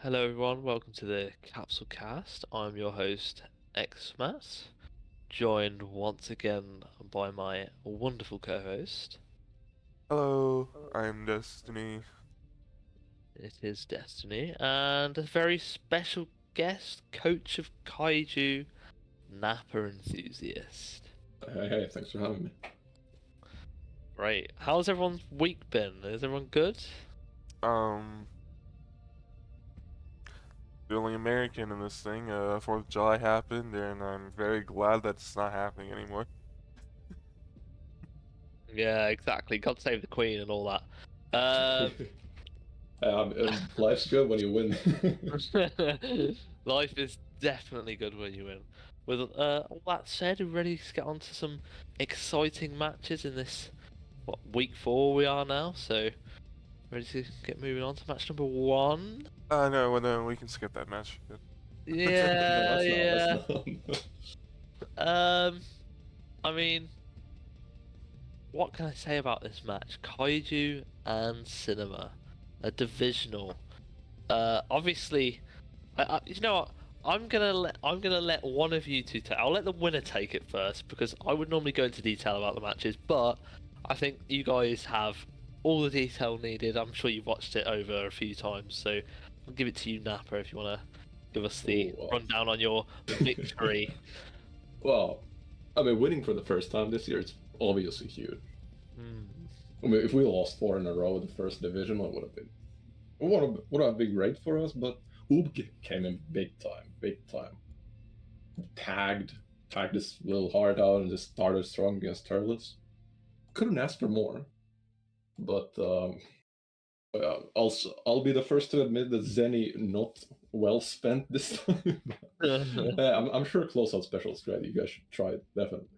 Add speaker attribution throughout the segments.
Speaker 1: Hello everyone, welcome to the Capsule Cast. I'm your host, Xmat, joined once again by my wonderful co-host.
Speaker 2: Hello, I'm Destiny.
Speaker 1: It is Destiny, and a very special guest, coach of Kaiju, Nappa enthusiast.
Speaker 3: Hey, thanks for having me.
Speaker 1: Great. How's everyone's week been? Is everyone good?
Speaker 2: Um, feeling American in this thing. 4th of July happened, and I'm very glad that it's not happening anymore.
Speaker 1: Yeah, exactly. God save the Queen and all that.
Speaker 3: Life's good when you win.
Speaker 1: Life is definitely good when you win. With all that said, we're ready to get on to some exciting matches in this, week 4 we are now, so ready to get moving on to match number 1.
Speaker 2: No, we can skip that match.
Speaker 1: Yeah,
Speaker 3: No, let's
Speaker 1: yeah.
Speaker 3: not.
Speaker 1: Um, I mean, what can I say about this match? Kaiju and Cinema, a divisional. Obviously, you know what? I'm gonna let one of you two take. I'll let the winner take it first because I would normally go into detail about the matches, but I think you guys have all the detail needed. I'm sure you've watched it over a few times, so I'll give it to you, Napper, if you wanna give us the
Speaker 3: Ooh,
Speaker 1: rundown on your victory.
Speaker 3: well, winning for the first time this year is obviously huge.
Speaker 1: Hmm.
Speaker 3: If we lost 4 in a row in the first division, it would have been great for us. But Ub came in big time, big time. Tagged, tagged his little heart out and just started strong against Turles. Couldn't ask for more, but also, I'll be the first to admit that Zenny not well spent this time. I'm sure closeout special is great. You guys should try it definitely.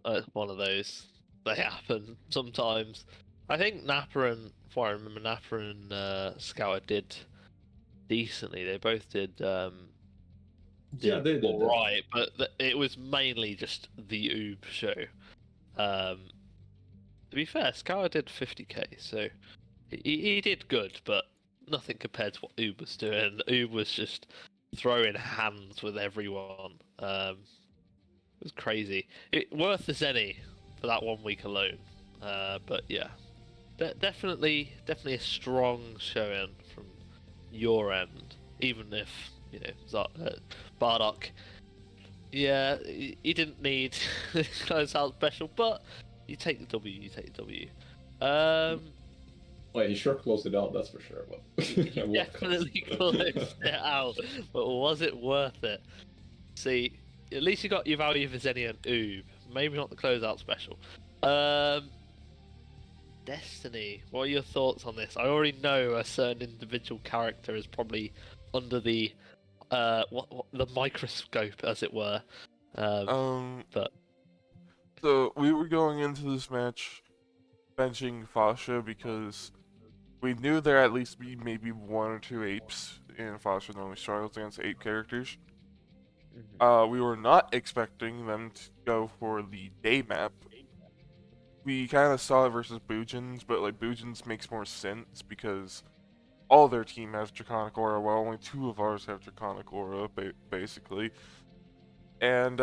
Speaker 1: It's one of those. They happen sometimes. I think Nappa and, if I remember, Nappa and Scouter did decently. They both
Speaker 3: Yeah,
Speaker 1: did
Speaker 3: they did
Speaker 1: all
Speaker 3: definitely.
Speaker 1: right, but it was mainly just the Oob show. Um, to be fair, Scouter did 50k, so he did good, but nothing compared to what Oob was doing. Oob was just throwing hands with everyone. It was crazy. Worth the Zenny for that 1 week alone. But yeah, definitely a strong showing from your end, even if Bardock. Yeah, he didn't need close out special, but you take the W. You take the W. Um,
Speaker 3: Well, he sure closed it out, that's for sure. But
Speaker 1: he
Speaker 3: at what cost?
Speaker 1: definitely closed it out, but was it worth it? See, at least you got your value for Zenny and Oob. Maybe not the closeout special. Um, Destiny, what are your thoughts on this? I already know a certain individual character is probably under the the microscope, as it were. Um,
Speaker 2: Um,
Speaker 1: but
Speaker 2: so we were going into this match benching Fasha because we knew there at least be maybe 1 or 2 apes, and Fasha normally struggles against ape characters. We were not expecting them to go for the day map. We kind of saw it versus Bujins, but like Bujins makes more sense because all their team has Draconic Aura, while only 2 of ours have Draconic Aura, basically. And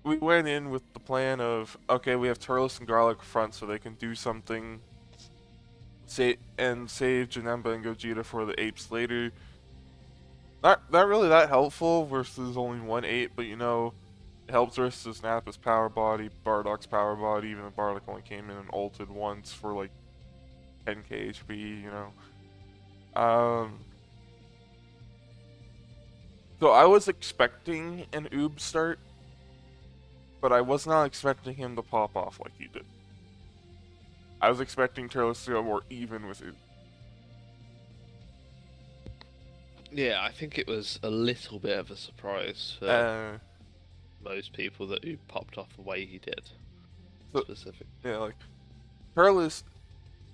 Speaker 2: we went in with the plan of, okay, we have Turles and Garlic front so they can do something, and save Janemba and Gogeta for the apes later. Not really that helpful versus only 1 ape, but it helps versus Nappa's power body, Bardock's power body, even though Bardock only came in and ulted once for like 10k HP. Um, so I was expecting an Oob start, but I was not expecting him to pop off like he did. I was expecting Turles to go more even with Oob.
Speaker 1: yeah, I think it was a little bit of a surprise for
Speaker 2: Uh,
Speaker 1: most people that Oob popped off the way he did.
Speaker 2: so
Speaker 1: Specific.
Speaker 2: yeah, like Turles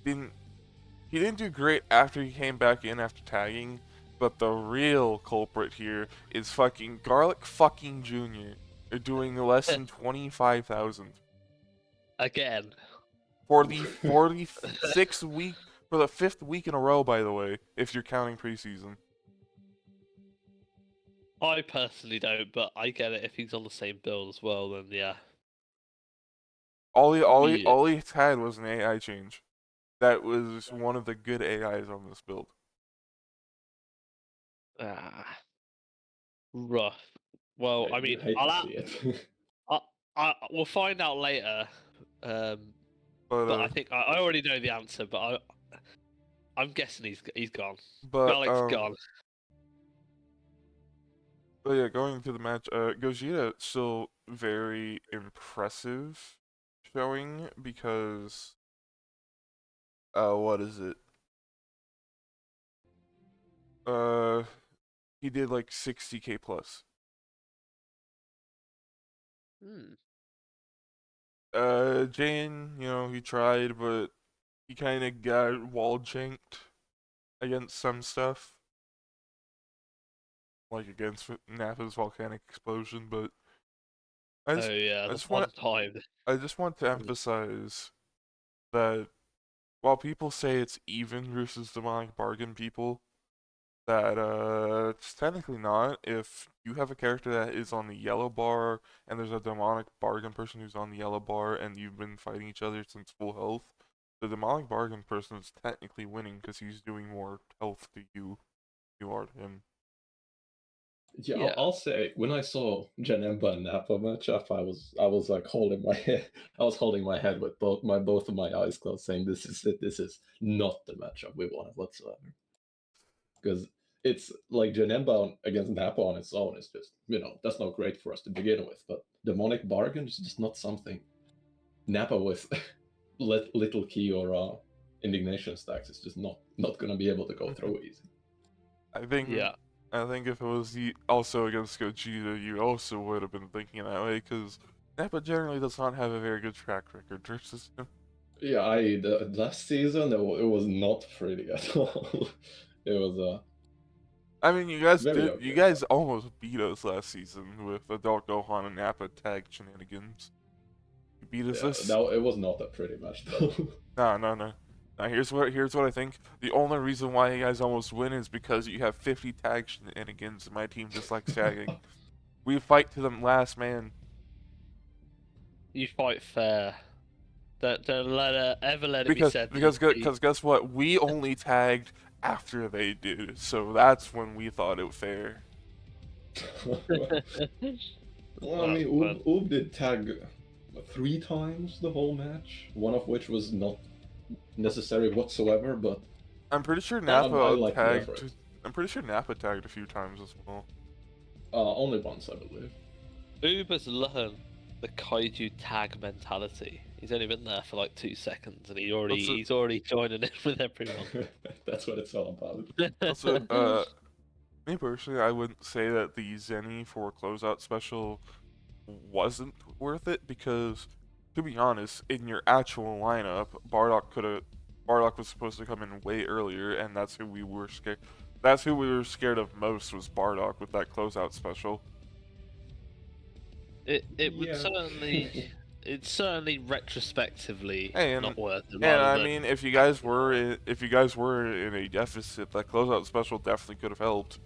Speaker 2: didn't he didn't do great after he came back in after tagging, but the real culprit here is fucking Garlic fucking Jr. They're doing less than 25,000
Speaker 1: Again.
Speaker 2: for the 46 week For the 5th week in a row, by the way, if you're counting preseason.
Speaker 1: I personally don't, but I get it. If he's on the same build as well, then yeah.
Speaker 2: All
Speaker 1: Yeah.
Speaker 2: he had was an AI change. That was one of the good AIs on this build.
Speaker 1: Rough. Well, I
Speaker 3: You
Speaker 1: mean,
Speaker 3: hate to see it.
Speaker 1: we'll find out later. But I think I already know the answer. But I'm guessing he's gone. Galik's gone.
Speaker 2: But yeah, going to the match, Gogeta still very impressive showing because what is it? He did like 60k plus. Jane, he tried, but he kind of got wall janked against some stuff, like against Nappa's volcanic explosion. But I just,
Speaker 1: yeah,
Speaker 2: I
Speaker 1: the
Speaker 2: just
Speaker 1: one
Speaker 2: want,
Speaker 1: time.
Speaker 2: I just want to emphasize that while people say it's even versus demonic bargain people, that it's technically not. If you have a character that is on the yellow bar and there's a demonic bargain person who's on the yellow bar and you've been fighting each other since full health, the demonic bargain person is technically winning because he's doing more health to you are to him.
Speaker 3: Yeah,
Speaker 1: Yeah.
Speaker 3: I'll say when I saw Janemba and Nappa matchup, I was like holding my head. I was holding my head with both of my eyes closed, saying, "This is it. This is not the matchup we wanted whatsoever." Because it's like Janemba against Nappa on its own is just that's not great for us to begin with. But demonic bargain is just not something Nappa with little key or indignation stacks is just not gonna be able to go through easy.
Speaker 2: I think if it was also against Gogeta, you also would have been thinking that way because Nappa generally does not have a very good track record versus him.
Speaker 3: Yeah, the last season it was not pretty at all. It was
Speaker 2: I mean, you guys
Speaker 3: very
Speaker 2: did.
Speaker 3: okay.
Speaker 2: You guys almost beat us last season with Adult Gohan and Nappa tag shenanigans. You beat us this.
Speaker 3: No, it was not a pretty match though.
Speaker 2: No. Now here's what I think. The only reason why you guys almost win is because you have 50 tag shenanigans and my team just likes tagging. We fight to the last man.
Speaker 1: You fight fair. Don't ever let it be
Speaker 2: Because
Speaker 1: said.
Speaker 2: because guess what? We only tagged after they did, so that's when we thought it fair.
Speaker 3: Well, I mean, Oob did tag 3 times the whole match, one of which was not necessary whatsoever, but
Speaker 2: I'm pretty sure
Speaker 3: I
Speaker 2: Nappa
Speaker 3: like the effort.
Speaker 2: tagged. I'm pretty sure Nappa tagged a few times as well.
Speaker 3: Only once, I believe.
Speaker 1: Uber's learned the Kaiju tag mentality. He's only been there for like 2 seconds, and he's already joining in with everyone.
Speaker 3: That's what it's all about.
Speaker 2: Also, me personally, I wouldn't say that the Zenny for closeout special wasn't worth it because, to be honest, in your actual lineup, Bardock was supposed to come in way earlier, and that's who we were scared. That's who we were scared of most was Bardock with that closeout special.
Speaker 1: It would certainly. It's certainly retrospectively not worth it.
Speaker 2: And I mean, if you guys were in a deficit, that closeout special definitely could have helped.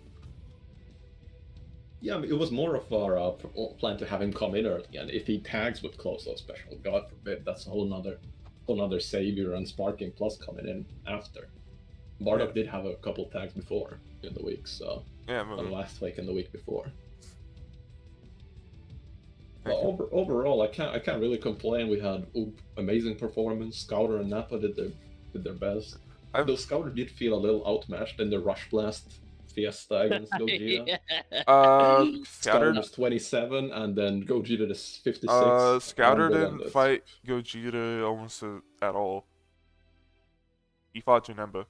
Speaker 3: Yeah, I mean, it was more of our plan to have him come in early, and if he tags with closeout special, God forbid, that's a whole nother savior and sparking plus coming in after. Bardock did have a couple tags before in the week, so last week and the week before. But overall, I can't really complain. We had amazing performance. Scouter and Nappa did their best. Though Scouter did feel a little outmatched in the Rush Blast Fiesta against Gogeta. Scouter was 27, and then Gogeta is 56.
Speaker 2: Scouter didn't fight Gogeta almost at all. He fought Janemba.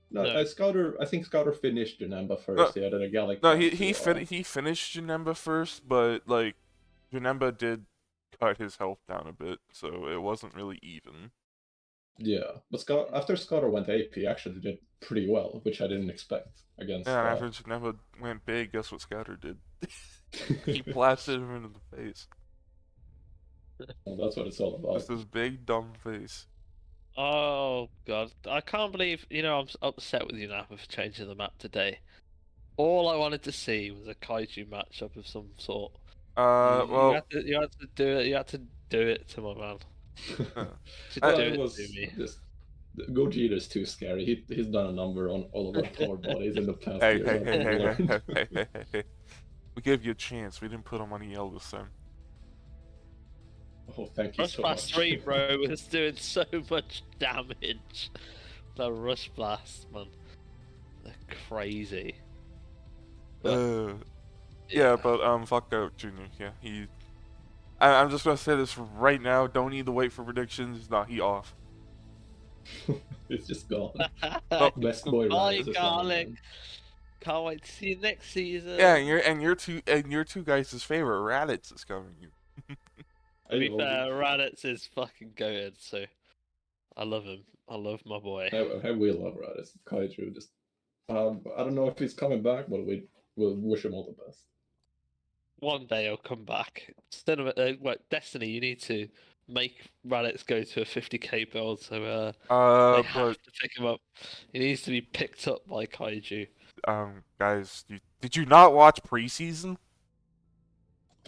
Speaker 3: No, Scouter. I think Scouter finished Janemba first. Then a Gallic.
Speaker 2: No, he finished Janemba first, but like Janemba did cut his health down a bit, so it wasn't really even.
Speaker 3: Yeah, but after Scouter went AP, he actually did pretty well, which I didn't expect against.
Speaker 2: Yeah, after Janemba went big, guess what Scouter did? He blasted him into the face.
Speaker 3: Well, that's what it's all about.
Speaker 2: Just this big dumb face.
Speaker 1: Oh god, I can't believe I'm upset with you now for changing the map today. All I wanted to see was a kaiju matchup of some sort. You
Speaker 2: Well,
Speaker 1: had to do it. You had to do it to my man.
Speaker 2: uh,
Speaker 1: To
Speaker 2: I,
Speaker 1: do
Speaker 3: It
Speaker 1: it to
Speaker 3: was
Speaker 1: me.
Speaker 3: just Gogeta's too scary. He's done a number on all of our power bodies in the past
Speaker 2: hey,
Speaker 3: years.
Speaker 2: hey,
Speaker 3: I
Speaker 2: hey,
Speaker 3: think we
Speaker 2: hey, hey,
Speaker 3: learned.
Speaker 2: hey, hey, hey, hey, hey. We gave you a chance. We didn't put him on EL this time.
Speaker 3: Oh, thank you
Speaker 1: Rush
Speaker 3: so
Speaker 1: Blast
Speaker 3: much.
Speaker 1: 3, bro, was doing so much damage. The Rush Blast, man. They're crazy. But,
Speaker 2: Yeah,
Speaker 1: yeah.
Speaker 2: but fuck out Junior. Yeah, I'm just gonna say this right now. Don't need to wait for predictions. Nah, he off.
Speaker 3: It's just gone.
Speaker 2: Oh,
Speaker 3: Best boy
Speaker 1: Goodbye,
Speaker 3: Raditz is gone,
Speaker 1: Garlic.
Speaker 3: man.
Speaker 1: Can't wait to see you next
Speaker 2: yeah,
Speaker 1: season.
Speaker 2: and your two guys' favorite Raditz is coming.
Speaker 1: To
Speaker 3: Hey,
Speaker 1: be
Speaker 3: well,
Speaker 1: fair, Raditz is fucking good, so I love him. I love my boy.
Speaker 3: we love Raditz. Kaiju just. I don't know if he's coming back, but we'll wish him all the best.
Speaker 1: One day he'll come back. Destiny, you need to make Raditz go to a 50k build, so they have
Speaker 2: But
Speaker 1: to pick him up. He needs to be picked up by Kaiju.
Speaker 2: guys, did you not watch preseason?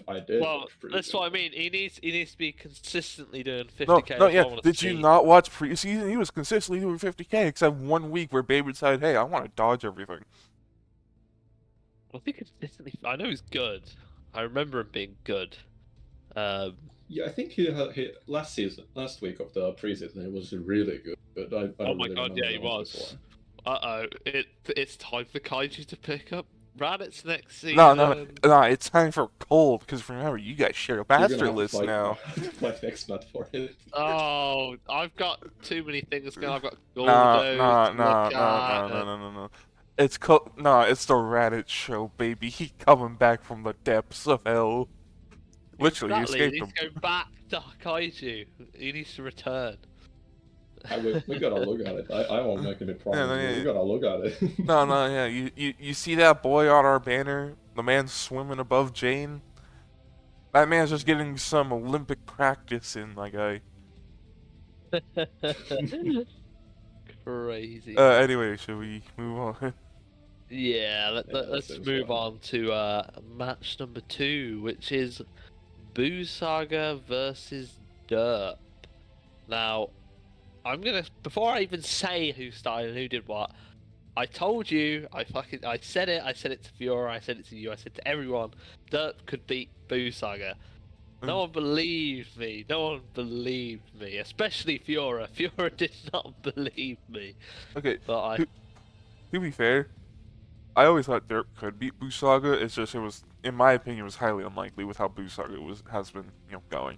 Speaker 3: I did
Speaker 1: Well,
Speaker 3: watch pretty
Speaker 1: that's
Speaker 3: good.
Speaker 1: what I mean. He needs to be consistently doing
Speaker 2: No,
Speaker 1: 50k
Speaker 2: no,
Speaker 1: if
Speaker 2: yeah.
Speaker 1: I want to
Speaker 2: Did you
Speaker 1: see.
Speaker 2: not watch preseason? He was consistently doing 50k, except 1 week where Babe decided, hey, I want to dodge everything.
Speaker 1: I think consistently. I know he's good. I remember him being good. Um,
Speaker 3: Yeah, I think last week of the preseason, it was really good. But I
Speaker 1: oh
Speaker 3: don't
Speaker 1: my
Speaker 3: really
Speaker 1: god,
Speaker 3: remember
Speaker 1: yeah, he
Speaker 3: the ones
Speaker 1: was.
Speaker 3: before.
Speaker 1: It's time for Kaiju to pick up Raditz next
Speaker 2: No, no,
Speaker 1: season.
Speaker 2: no. It's time for cold because remember, you guys share a
Speaker 3: You're gonna
Speaker 2: master
Speaker 3: have to
Speaker 2: list
Speaker 3: fight,
Speaker 2: now.
Speaker 3: fight Xmat for it.
Speaker 1: Oh, I've got too many things going. I've got
Speaker 2: Nah,
Speaker 1: Gordos
Speaker 2: nah,
Speaker 1: to look
Speaker 2: nah, nah,
Speaker 1: at,
Speaker 2: nah, nah,
Speaker 1: and
Speaker 2: nah, nah, nah. It's the Raditz show, baby. He coming back from the depths of hell. Literally, he
Speaker 1: exactly. He
Speaker 2: escaped
Speaker 1: needs
Speaker 2: them.
Speaker 1: to go back to Kaiju. He needs to return.
Speaker 3: We gotta look at it. I won't make any
Speaker 2: Yeah, no,
Speaker 3: promises, but we
Speaker 2: yeah,
Speaker 3: gotta look at it.
Speaker 2: no, no, yeah. You see that boy on our banner? The man swimming above Jane? That man's just getting some Olympic practice in, my guy.
Speaker 1: Crazy.
Speaker 2: Anyway, should we move on?
Speaker 1: Yeah,
Speaker 3: Yeah, that
Speaker 1: let's
Speaker 3: seems
Speaker 1: move
Speaker 3: fine.
Speaker 1: on to match number 2, which is Boo Saga versus Derp. Now, before I even say who started and who did what, I told you, I said it to Fiora, I said it to you, I said to everyone, Derp could beat Boo Saga. No one believed me. No one believed me, especially Fiora. Fiora did not believe me,
Speaker 2: Okay,
Speaker 1: but I.
Speaker 2: to, to be fair, I always thought Derp could beat Busaga. It's just it was, in my opinion, it was highly unlikely with how Busaga has been, going.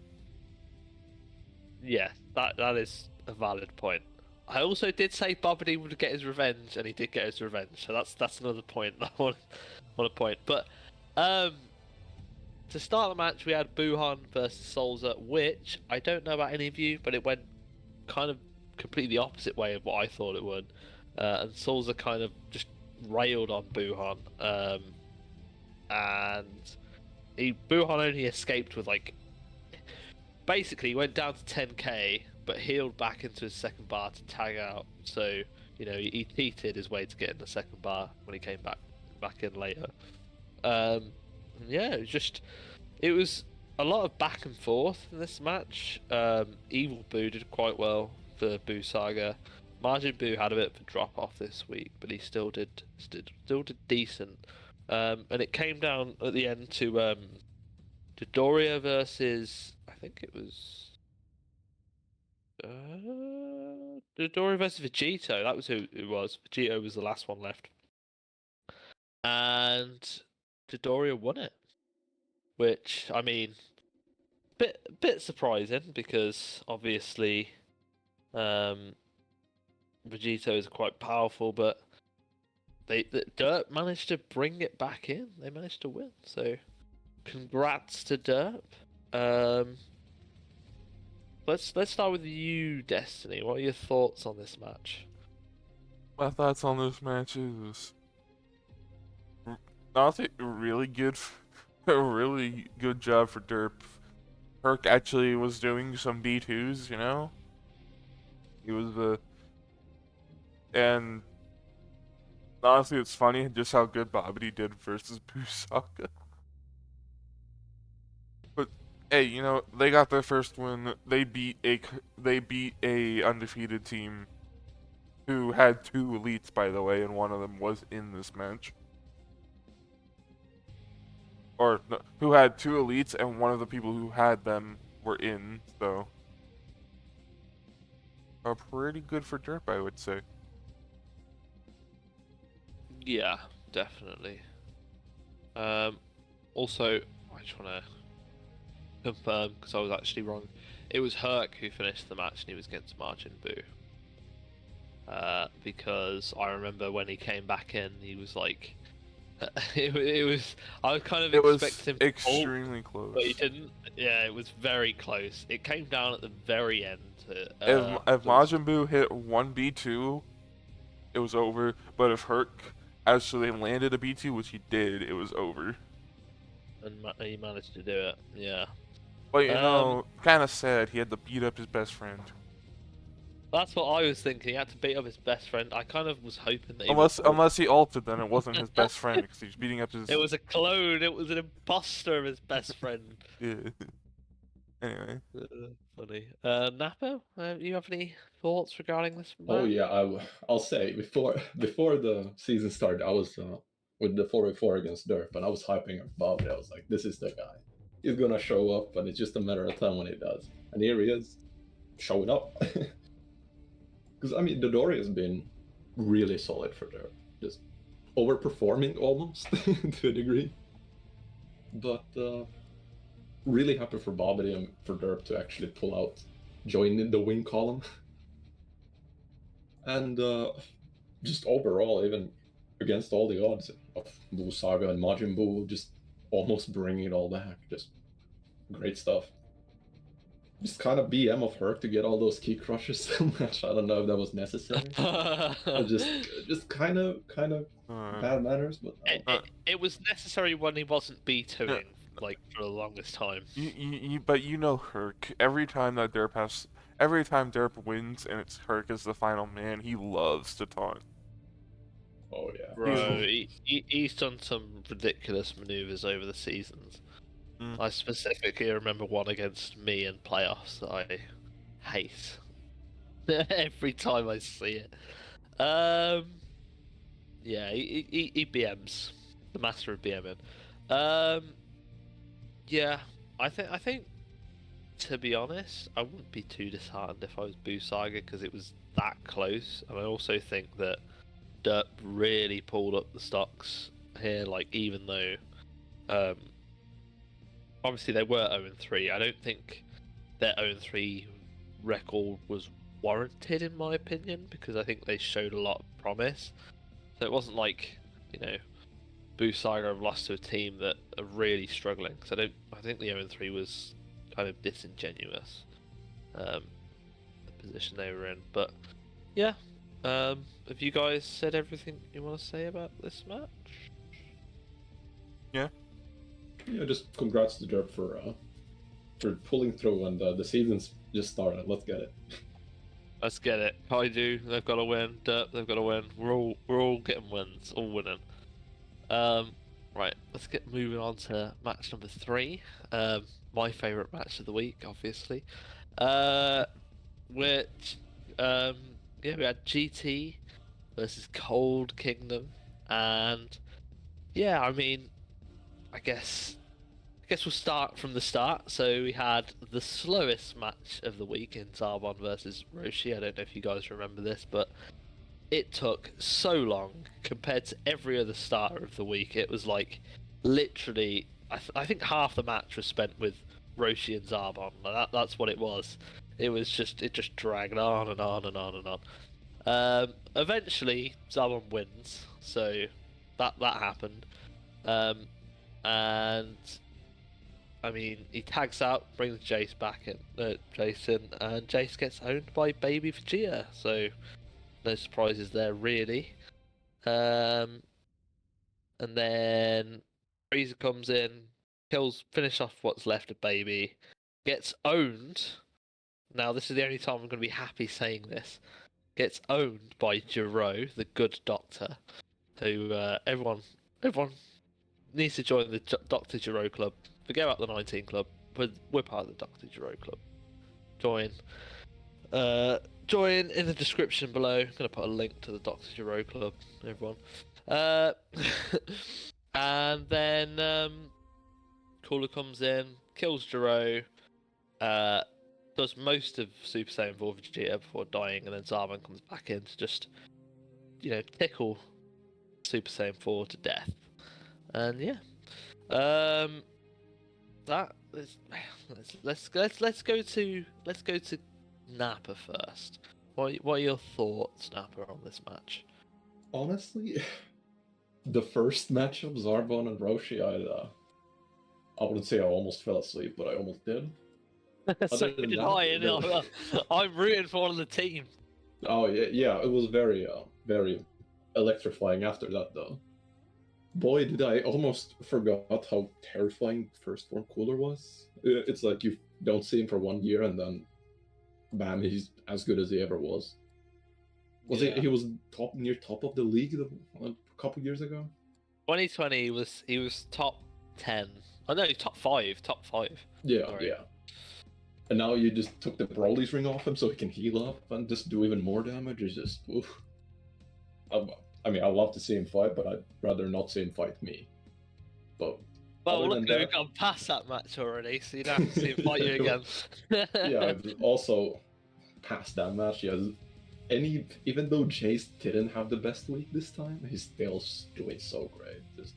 Speaker 1: Yeah, that is a valid point. I also did say Bobbity would get his revenge, and he did get his revenge. So that's another point that I want to point. But to start the match, we had Buhan versus Solza, which I don't know about any of you, but it went kind of completely the opposite way of what I thought it would. And Solza kind of just railed on Buhan, and Buhan only escaped with basically he went down to 10k, but healed back into his second bar to tag out. So he cheated his way to get in the second bar when he came back in later. Yeah, it was a lot of back and forth in this match. Evil Boo did quite well for Boo Saga. Margin Boo had a bit of a drop off this week, but he still did decent. And it came down at the end to Dodoria versus, I think it was Dodoria versus Vegito. That was who it was. Vegito was the last one left, and Dodoria won it. Which, I mean, bit surprising because obviously um, Vegito is quite powerful, but Derp managed to bring it back in. They managed to win. So congrats to Derp. Um, let's start with you, Destiny. What are your thoughts on this match?
Speaker 2: My thoughts on this match is honestly really good, a really good job for Derp. Herc actually was doing some B2s, He was the and honestly, it's funny just how good Bobbity did versus Busaka. But hey, you know they got their first win. They beat a undefeated team who had 2 elites, by the way, and one of them was in this match. Or no, who had 2 elites, and one of the people who had them were in. So, pretty good for Derp, I would say.
Speaker 1: Yeah, definitely. Also, I just want to confirm because I was actually wrong. It was Herc who finished the match, and he was against Margin Buu. Because I remember when he came back in, he was like, it was. I was kind of
Speaker 2: It was
Speaker 1: expecting him to ult,
Speaker 2: extremely close.
Speaker 1: but he didn't. Yeah, it was very close. It came down at the very end.
Speaker 2: If Majin Buu hit 1B2, it was over. But if Herc actually landed a B2, which he did, it was over.
Speaker 1: And he managed to do it. Yeah.
Speaker 2: But you know, kind of sad. He had to beat up his best friend.
Speaker 1: That's what I was thinking. He had to beat up his best friend. I kind of was hoping that
Speaker 2: Unless he ulted, then it wasn't his best friend because he was beating up his.
Speaker 1: It was a clone. It was an imposter of his best friend.
Speaker 2: Yeah. Anyway.
Speaker 1: Funny. Nappa, you have any thoughts regarding this match?
Speaker 3: Oh yeah, I'll say before the season started, I was with the 4v4 against Derp, and I was hyping up Bobby. I was like, this is the guy. He's gonna show up, and it's just a matter of time when he does. And here he is, showing up. Because I mean, Dodori has been really solid for Derp, just overperforming almost to a degree. But really happy for Bobby and for Derp to actually pull out, join in the win column. And just overall, even against all the odds of Buu Saga and Majin Buu, just almost bringing it all back. Just great stuff. Just kind of BM of Herc to get all those key crushes so much. I don't know if that was necessary. just kind of bad manners, but
Speaker 1: it was necessary when he wasn't B2ing like for the longest time.
Speaker 2: But you know Herc. Every time Derp wins and it's Herc as the final man, he loves to taunt.
Speaker 3: Oh yeah,
Speaker 1: bro, he's done some ridiculous maneuvers over the seasons. I specifically remember one against me in playoffs that I hate every time I see it. Yeah, he BMs, the master of BMing. Yeah, I think to be honest, I wouldn't be too disheartened if I was Buu Saga because it was that close, and I also think that Derp really pulled up the stocks here. Like even though, obviously they were 0-3, I don't think their 0-3 record was warranted in my opinion because I think they showed a lot of promise. So it wasn't like, you know, Buu Saga have lost to a team that are really struggling. So I think the 0-3 was kind of disingenuous, the position they were in. But yeah, have you guys said everything you want to say about this match?
Speaker 2: Yeah.
Speaker 3: Yeah, just congrats to Derp for pulling through, and the season's just started. Let's get it.
Speaker 1: Let's get it. Kaiju, they've got to win. Derp, they've got to win. We're all getting wins, all winning. Right, let's get moving on to match number 3. My favourite match of the week, obviously. Which, yeah, we had GT versus Cold Kingdom, and yeah, I mean, I guess we'll start from the start. So we had the slowest match of the week in Zarbon versus Roshi. I don't know if you guys remember this, but it took so long compared to every other starter of the week. It was like literally, I think half the match was spent with Roshi and Zarbon. That's what it was. It just dragged on and on and on and on. Eventually, Zarbon wins, so that happened. And I mean, he tags out, brings Jace back in, Jason, and Jace gets owned by Baby Vegeta. So no surprises there, really. And then Frieza comes in, finish off what's left of Baby, gets owned now this is the only time I'm going to be happy saying this, gets owned by Jiro, the good doctor, who everyone needs to join the Dr. Jiro Club. Forget about the 19 Club. We're part of the Dr. Jiro Club. Join. Join in the description below. I'm going to put a link to the Dr. Jiro Club, everyone. And then Cooler comes in, kills Jiro, does most of Super Saiyan 4 Vegeta before dying, and then Zarban comes back in to just, tickle Super Saiyan 4 to death. And yeah, that is, let's go to Nappa first. What are your thoughts, Nappa, on this match?
Speaker 3: Honestly, the first matchup, Zarbon and Roshi, I wouldn't say I almost fell asleep, but I almost did.
Speaker 1: So
Speaker 3: Other than
Speaker 1: did
Speaker 3: that,
Speaker 1: I, and I'm rooting for one of the team.
Speaker 3: Oh yeah, it was very electrifying after that though. Boy, did I almost forgot how terrifying first form Cooler was. It's like you don't see him for 1 year and then, bam, he's as good as he ever was. He was near top of the league a couple years ago?
Speaker 1: 2020 he was top 10. Oh no, top 5.
Speaker 3: Yeah,
Speaker 1: Sorry.
Speaker 3: yeah. And now you just took the Broly's ring off him so he can heal up and just do even more damage. It's just, oof. I mean, I'd love to see him fight, but I'd rather not see him fight me. But
Speaker 1: well, luckily we've gone past that match already, so you don't have to see him fight you again.
Speaker 3: Yeah, also past that match, yeah. Even though Jace didn't have the best week this time, he's still doing so great. Just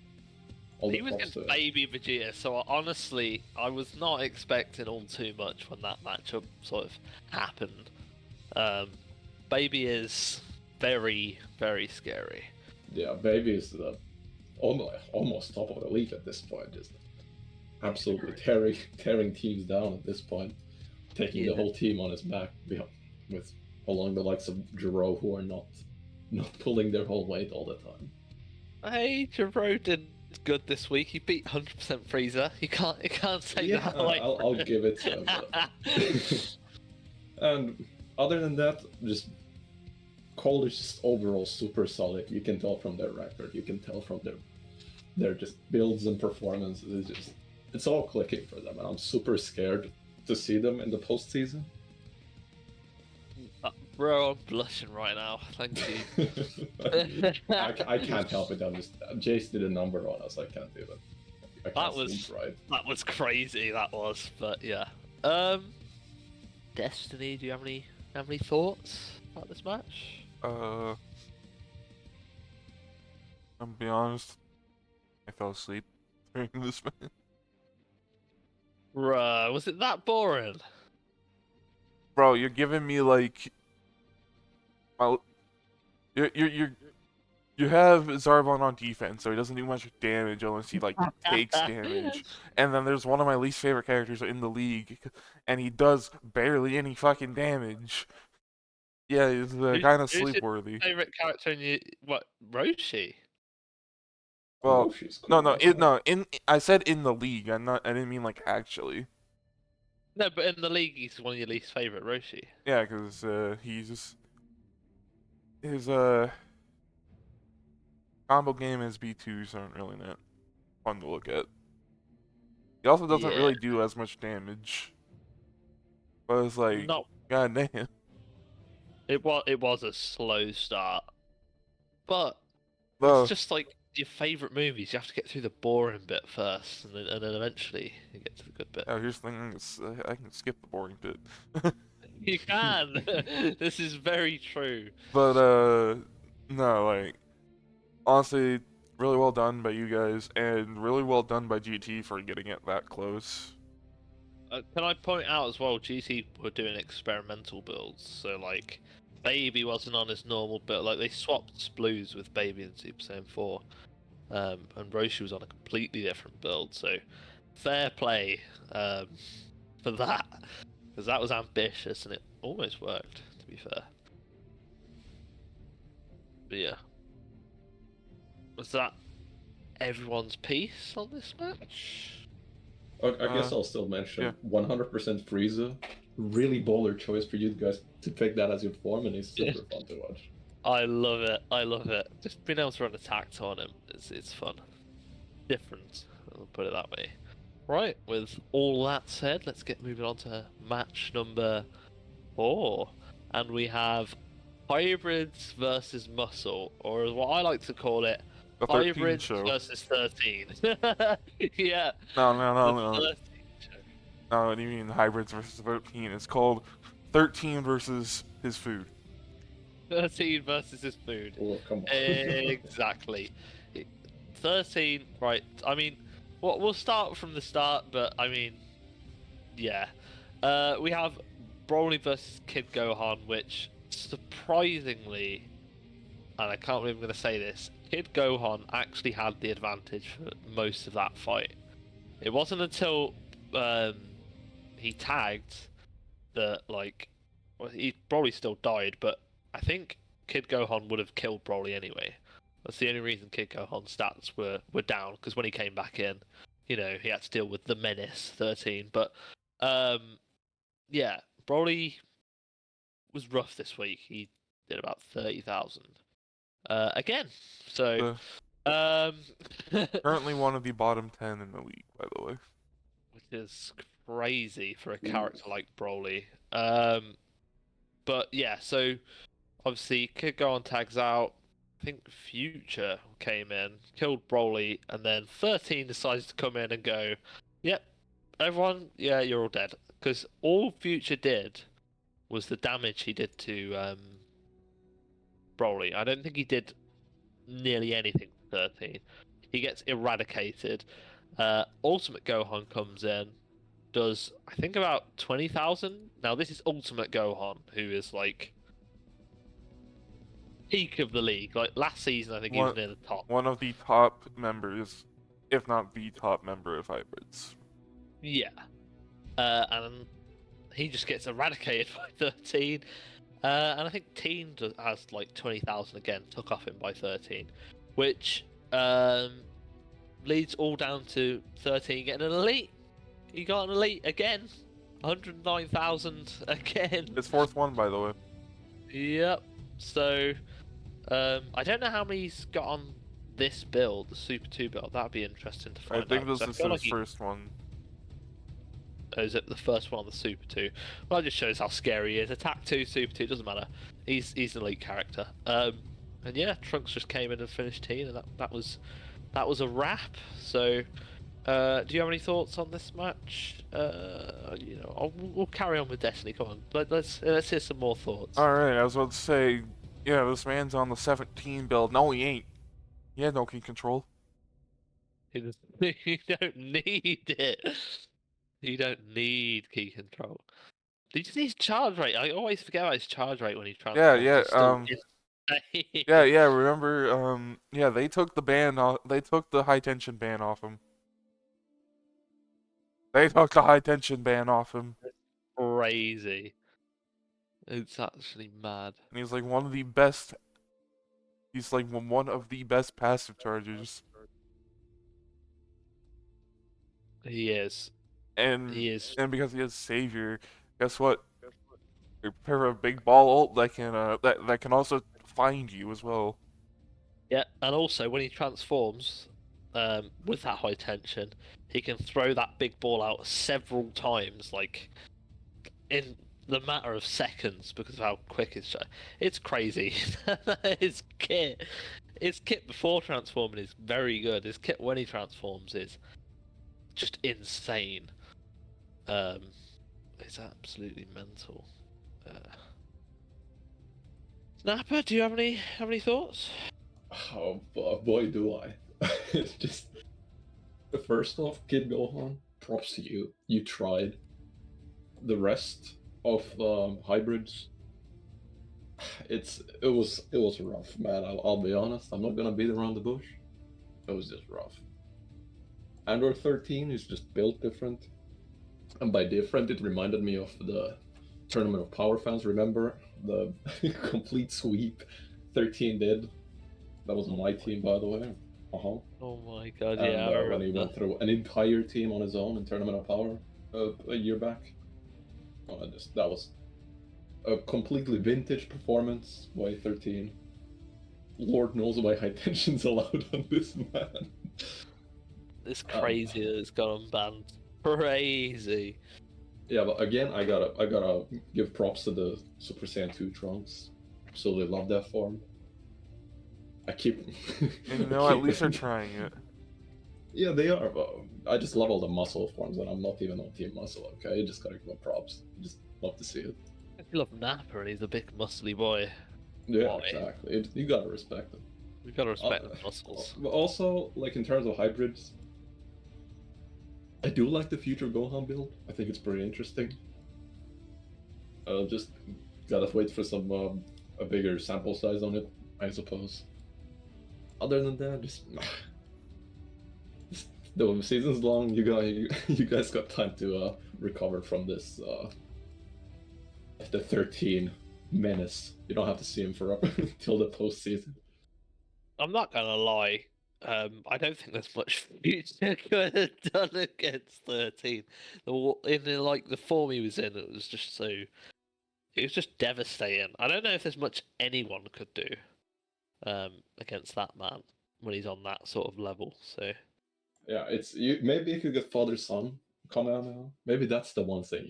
Speaker 1: he was against Baby Vegeta, so honestly, I was not expecting all too much when that matchup sort of happened. Baby is very, very scary.
Speaker 3: Yeah, Baby is almost top of the league at this point. Just absolutely tearing teams down at this point, taking the whole team on his back, with along the likes of Jiro, who are not pulling their whole weight all the time.
Speaker 1: Hey, Jiro did good this week. He beat 100% Frieza. You can't take that away.
Speaker 3: I'll give it to him. But... And other than that, just Cold is just overall super solid. You can tell from their record. You can tell from their just builds and performances. It's all clicking for them, and I'm super scared to see them in the postseason.
Speaker 1: Bro, I'm blushing right now. Thank you.
Speaker 3: I can't help it. Jace did a number on us. I can't do it.
Speaker 1: That was crazy. That was, but yeah. Destiny, do you have any thoughts about this match?
Speaker 2: I'm be honest, I fell asleep during this match.
Speaker 1: Bruh, was it that boring?
Speaker 2: Bro, you're giving me like, you have Zarbon on defense, so he doesn't do much damage unless he like takes damage. And then there's one of my least favorite characters in the league, and he does barely any fucking damage. Yeah, he's kind of sleepworthy.
Speaker 1: Favorite character in Roshi?
Speaker 2: Well,
Speaker 3: Roshi's cool.
Speaker 2: I said in the league. I didn't mean like actually.
Speaker 1: No, but in the league, he's one of your least favorite, Roshi.
Speaker 2: Yeah, because his combo game as B2s aren't really that fun to look at. He also doesn't really do as much damage. But it's like, god damn.
Speaker 1: It was a slow start, but
Speaker 2: Well,
Speaker 1: it's just like your favorite movies. You have to get through the boring bit first, and then eventually you get to the good bit.
Speaker 2: here's the thing: I can skip the boring bit.
Speaker 1: You can. This is very true.
Speaker 2: But no, like honestly, really well done by you guys, and really well done by GT for getting it that close.
Speaker 1: Can I point out as well, GT were doing experimental builds, so like Baby wasn't on his normal build, like they swapped blues with Baby in Super Saiyan 4, and Roshi was on a completely different build, so fair play for that, because that was ambitious and it almost worked, to be fair. But yeah. Was that everyone's piece on this match?
Speaker 3: I guess I'll still mention 100% Frieza. really baller choice for you guys to pick that as your form, and he's super fun to watch.
Speaker 1: I love it. I love it. Just being able to run attacks on him, it's fun. Different. I'll put it that way. Right. With all that said, let's get moving on to match number 4, and we have hybrids versus muscle, or what I like to call it,
Speaker 2: The 13
Speaker 1: hybrids
Speaker 2: show.
Speaker 1: versus 13. Yeah.
Speaker 2: No,
Speaker 1: The 13 show.
Speaker 2: No, what do you mean hybrids versus 13? It's called 13 versus his food.
Speaker 1: 13 versus his food.
Speaker 3: Oh, come on.
Speaker 1: Exactly. 13, right. I mean, we'll start from the start, but I mean, yeah. We have Broly versus Kid Gohan, which surprisingly, and I can't believe I'm going to say this, Kid Gohan actually had the advantage for most of that fight. It wasn't until he tagged that, like, well, he probably still died, but I think Kid Gohan would have killed Broly anyway. That's the only reason Kid Gohan's stats were down, because when he came back in, you know, he had to deal with the Menace 13. But yeah, Broly was rough this week. He did about 30,000 again. So
Speaker 2: Currently one of the bottom 10 in the league, by the way.
Speaker 1: which is crazy for a character like Broly. But yeah, so obviously Kid Gohan tags out. I think Future came in, killed Broly, and then 13 decides to come in and go, "Yep, everyone, yeah, you're all dead." Because all Future did was the damage he did to Broly. I don't think he did nearly anything to 13. He gets eradicated. Ultimate Gohan comes in, does I think about 20,000. Now this is Ultimate Gohan, who is like peak of the league. Like last season, I think he was near the top.
Speaker 2: One of the top members, if not the top member of hybrids.
Speaker 1: Yeah, and he just gets eradicated by 13. And I think Teen has like 20,000 again, took off him by 13, which leads all down to 13 getting an elite. He got an elite again, 109,000 again.
Speaker 2: His fourth one, by the way.
Speaker 1: Yep. So I don't know how many he's got on this build, the Super 2 build. That'd be interesting to find out.
Speaker 2: I think this is his
Speaker 1: like
Speaker 2: first one.
Speaker 1: Oh, is it the first one on the Super 2? Well, it just shows how scary he is. Attack 2, Super 2, doesn't matter. He's an elite character. And yeah, Trunks just came in and finished Teen, and that was a wrap. So, do you have any thoughts on this match? You know, we'll carry on with Destiny. Come on, let's hear some more thoughts.
Speaker 2: All right, I was about to say, yeah, this man's on the 17 build. No, he ain't. He had no key control.
Speaker 1: You don't need it. You don't need key control. He just needs charge rate. I always forget about his charge rate when he transforms.
Speaker 2: Yeah, remember, yeah, they took the ban off, they took the high tension ban off him.
Speaker 1: Crazy. It's actually mad.
Speaker 2: And he's like one of the best, he's like one of the best passive chargers.
Speaker 1: He is.
Speaker 2: And
Speaker 1: He is.
Speaker 2: And because he has Savior, guess what? You prepare for a big ball ult that can that can also find you as well.
Speaker 1: Yeah, and also when he transforms, with that high tension, he can throw that big ball out several times, like in the matter of seconds, because of how quick it's crazy. His kit before transforming is very good. His kit when he transforms is just insane. It's absolutely mental. Nappa, do you have any thoughts?
Speaker 3: Oh boy, do I! It's just first off, Kid Gohan, props to you. You tried. The rest of hybrids, it was rough, man. I'll be honest. I'm not gonna beat around the bush. It was just rough. Android 13 is just built different. And by different, it reminded me of the Tournament of Power fans. Remember the complete sweep 13 did? That was my team, by the way.
Speaker 1: Oh my god,
Speaker 3: And,
Speaker 1: yeah.
Speaker 3: when he went through an entire team on his own in Tournament of Power a year back. That was a completely vintage performance by 13. Lord knows why high tension's allowed on this man.
Speaker 1: It's crazy that it's gone unbanned. Crazy.
Speaker 3: Yeah, but again, I gotta give props to the Super Saiyan 2 Trunks. Absolutely love that form. I keep.
Speaker 2: And you know, at least they're trying it.
Speaker 3: Yeah, they are. I just love all the muscle forms, and I'm not even on Team Muscle. Okay, you just gotta give them props. I just love to see it.
Speaker 1: I love Nappa, and he's a big muscly boy.
Speaker 3: Yeah,
Speaker 1: Why?
Speaker 3: exactly. You gotta respect it.
Speaker 1: We gotta respect the muscles.
Speaker 3: But also, like in terms of hybrids, I do like the future Gohan build. I think it's pretty interesting. Just gotta wait for some a bigger sample size on it, I suppose. Other than that, just the season's long. You guys got time to recover from this. The 13 menace. You don't have to see him forever until the postseason.
Speaker 1: I'm not gonna lie. I don't think there's much future could have done against 13. Like the form he was in, it was just so. It was just devastating. I don't know if there's much anyone could do against that man when he's on that sort of level. So
Speaker 3: Yeah, it's you. Maybe if you get father son come out now, maybe that's the one thing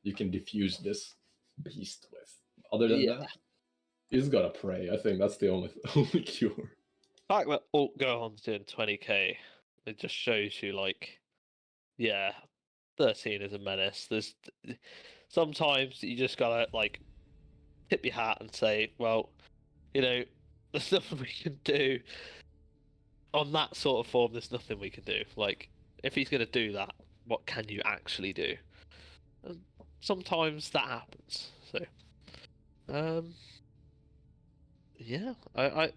Speaker 3: you can diffuse this beast with. Other than
Speaker 1: yeah,
Speaker 3: that, you just gotta pray. I think that's the only only cure.
Speaker 1: the fact that Alt Gohan's doing 20k, it just shows you like, yeah, 13 is a menace. There's sometimes you just gotta like tip your hat and say, well, there's nothing we can do on that sort of form. There's nothing we can do. Like, if he's gonna do that, what can you actually do? And sometimes that happens. So, yeah, I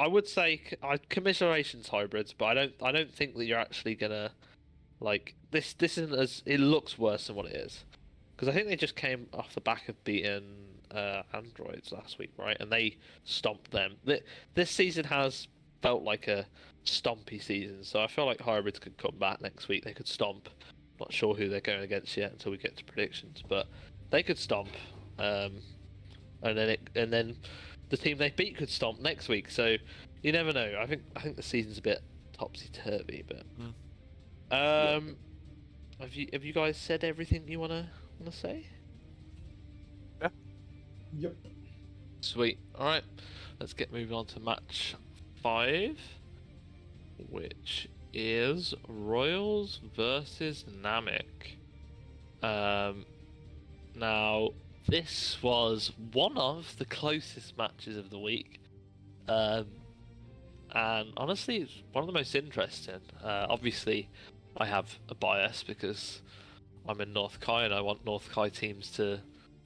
Speaker 1: would say commiserations hybrids, but I don't think that you're actually gonna like this. This isn't as it looks worse than what it is, because I think they just came off the back of beating androids last week, right? And they stomped them. This season has felt like a stompy season, so I feel like hybrids could come back next week. They could stomp. Not sure who they're going against yet until we get to predictions, but they could stomp. And then the team they beat could stomp next week. So you never know. I think the season's a bit topsy turvy, but have you guys said everything you wanna say?
Speaker 2: Yeah.
Speaker 3: Yep.
Speaker 1: Sweet. All right, let's get moving on to match 5, which is Royals versus Namek. Now this was one of the closest matches of the week, and honestly, it's one of the most interesting. Obviously, I have a bias because I'm in North Kai and I want North Kai teams to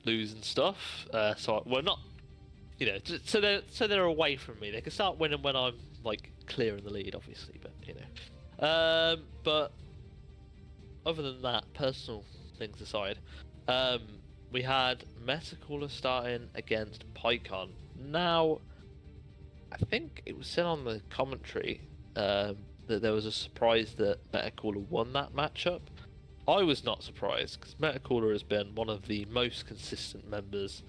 Speaker 1: lose and stuff. So we're not, so they're away from me. They can start winning when I'm like clear in the lead, obviously, but but other than that, personal things aside, we had Metacooler starting against PyCon. Now, I think it was said on the commentary that there was a surprise that Metacooler won that matchup. I was not surprised because Metacooler has been one of the most consistent members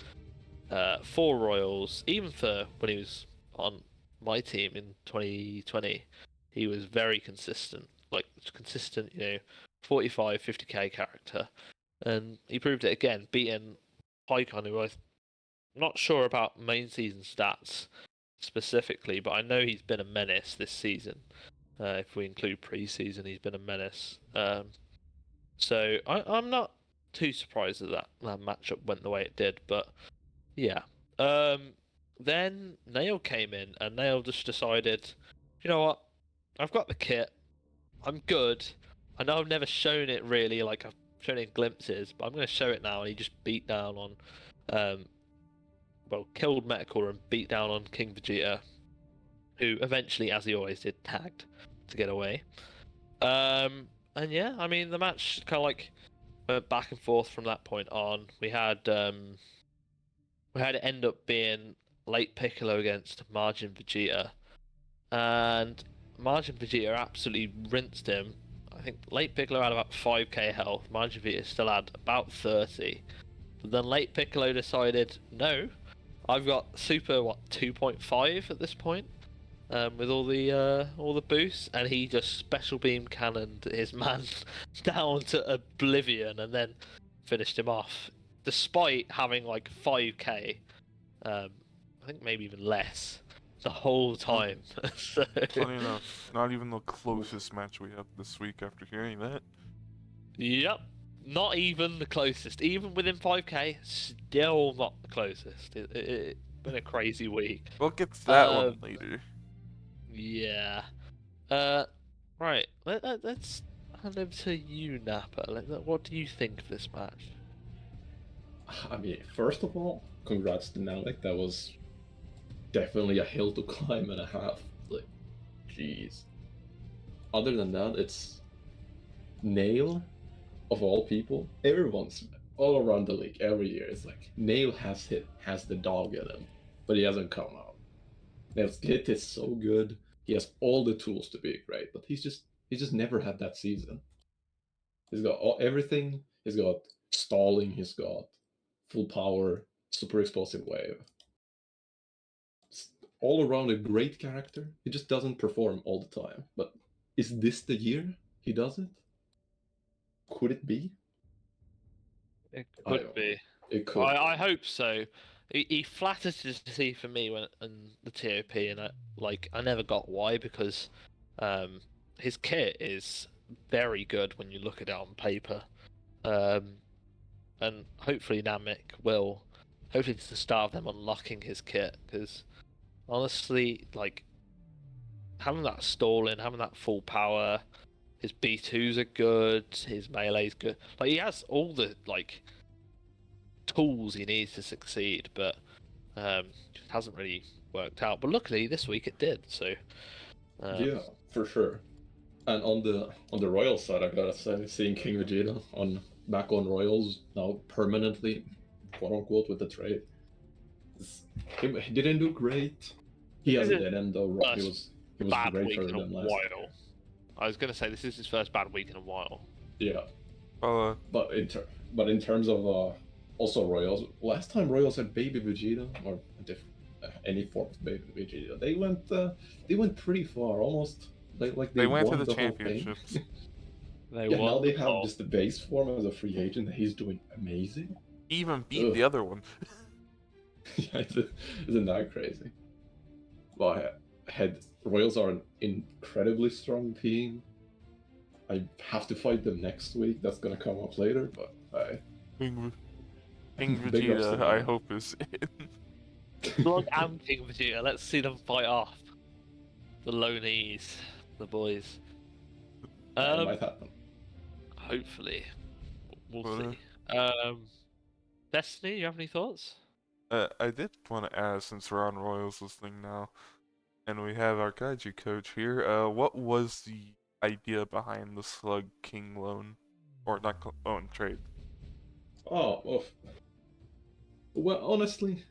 Speaker 1: for Royals, even for when he was on my team in 2020. He was very consistent, 45, 50k character. And he proved it again, beating PyCon, who I'm not sure about main season stats specifically, but I know he's been a menace this season. If we include pre-season, he's been a menace. So I'm not too surprised that matchup went the way it did, but yeah. Then Nail came in, and Nail just decided, you know what? I've got the kit. I'm good. I know I've never shown it really, like I've shown it in glimpses, but I'm going to show it now. And he just beat down on, killed Metacooler and beat down on King Vegeta, who eventually, as he always did, tagged to get away. And yeah, I mean the match kind of like went back and forth from that point on. We had it end up being late Piccolo against Margin Vegeta, and Margin Vegeta absolutely rinsed him. I think late Piccolo had about 5k health. Majin Vita still had about 30. But then late Piccolo decided, no, I've got super 2.5 at this point, with all the boosts, and he just special beam cannoned his man down to oblivion, and then finished him off, despite having like 5k. I think maybe even less the whole time. So...
Speaker 2: Funny enough, not even the closest match we have this week after hearing that.
Speaker 1: Yep. Not even the closest. Even within 5k, still not the closest. It's been a crazy week.
Speaker 2: We'll get to that one later.
Speaker 1: Yeah. Right. Let's hand over to you, Nappa. What do you think of this match?
Speaker 3: I mean, first of all, congrats to Nalik. That was definitely a hill to climb and a half. Like, jeez. Other than that, it's Nail, of all people. Everyone's all around the league every year. It's like Nail has the dog in him, but he hasn't come out. Nail's hit is so good. He has all the tools to be great, but he's just never had that season. He's got everything. He's got stalling. He's got full power, super explosive wave. It's all around a great character. He just doesn't perform all the time. But is this the year he does it? Could it be?
Speaker 1: It could be.
Speaker 3: It could.
Speaker 1: I hope so. He flatters to see for me when in the TOP, and I never got why, because his kit is very good when you look at it on paper, and hopefully Namek will. Hopefully it's the start of them unlocking his kit, because honestly, like, having that stalling, having that full power, his B2s are good, his melee's good. Like, he has all the tools he needs to succeed, but just hasn't really worked out. But luckily this week it did. So
Speaker 3: yeah, for sure. And on the Royal side, I gotta say, seeing King Vegeta back on Royals now permanently, quote unquote, with the trade, he didn't do great. He has a dead end though. He was
Speaker 1: bad
Speaker 3: great
Speaker 1: week
Speaker 3: for
Speaker 1: in a
Speaker 3: them last.
Speaker 1: while. I was gonna say this is his first bad week in a while.
Speaker 3: Yeah.
Speaker 2: But
Speaker 3: in terms of also Royals, last time Royals had Baby Vegeta or any form of Baby Vegeta, they went pretty far, almost they
Speaker 2: went
Speaker 3: won
Speaker 2: to the
Speaker 3: whole thing.
Speaker 2: championships.
Speaker 3: Now they have just the base form as a free agent, and he's doing amazing.
Speaker 2: He even beat the other one.
Speaker 3: Yeah, isn't that crazy? Well, Royals are an incredibly strong team. I have to fight them next week. That's gonna come up later, but
Speaker 2: King
Speaker 3: Big ups to
Speaker 2: Vegeta, I
Speaker 3: them.
Speaker 2: hope, is in.
Speaker 1: Slug and King Vegeta. Let's see them fight off. The Lonies, the boys.
Speaker 3: It might happen.
Speaker 1: Hopefully, we'll
Speaker 2: Well,
Speaker 1: see. Destiny, you have any thoughts?
Speaker 2: I did want to ask, since we're on Royals listening now, and we have our Kaiju coach here, what was the idea behind the Slug King loan? Or not loan, trade?
Speaker 3: Oh, well, honestly,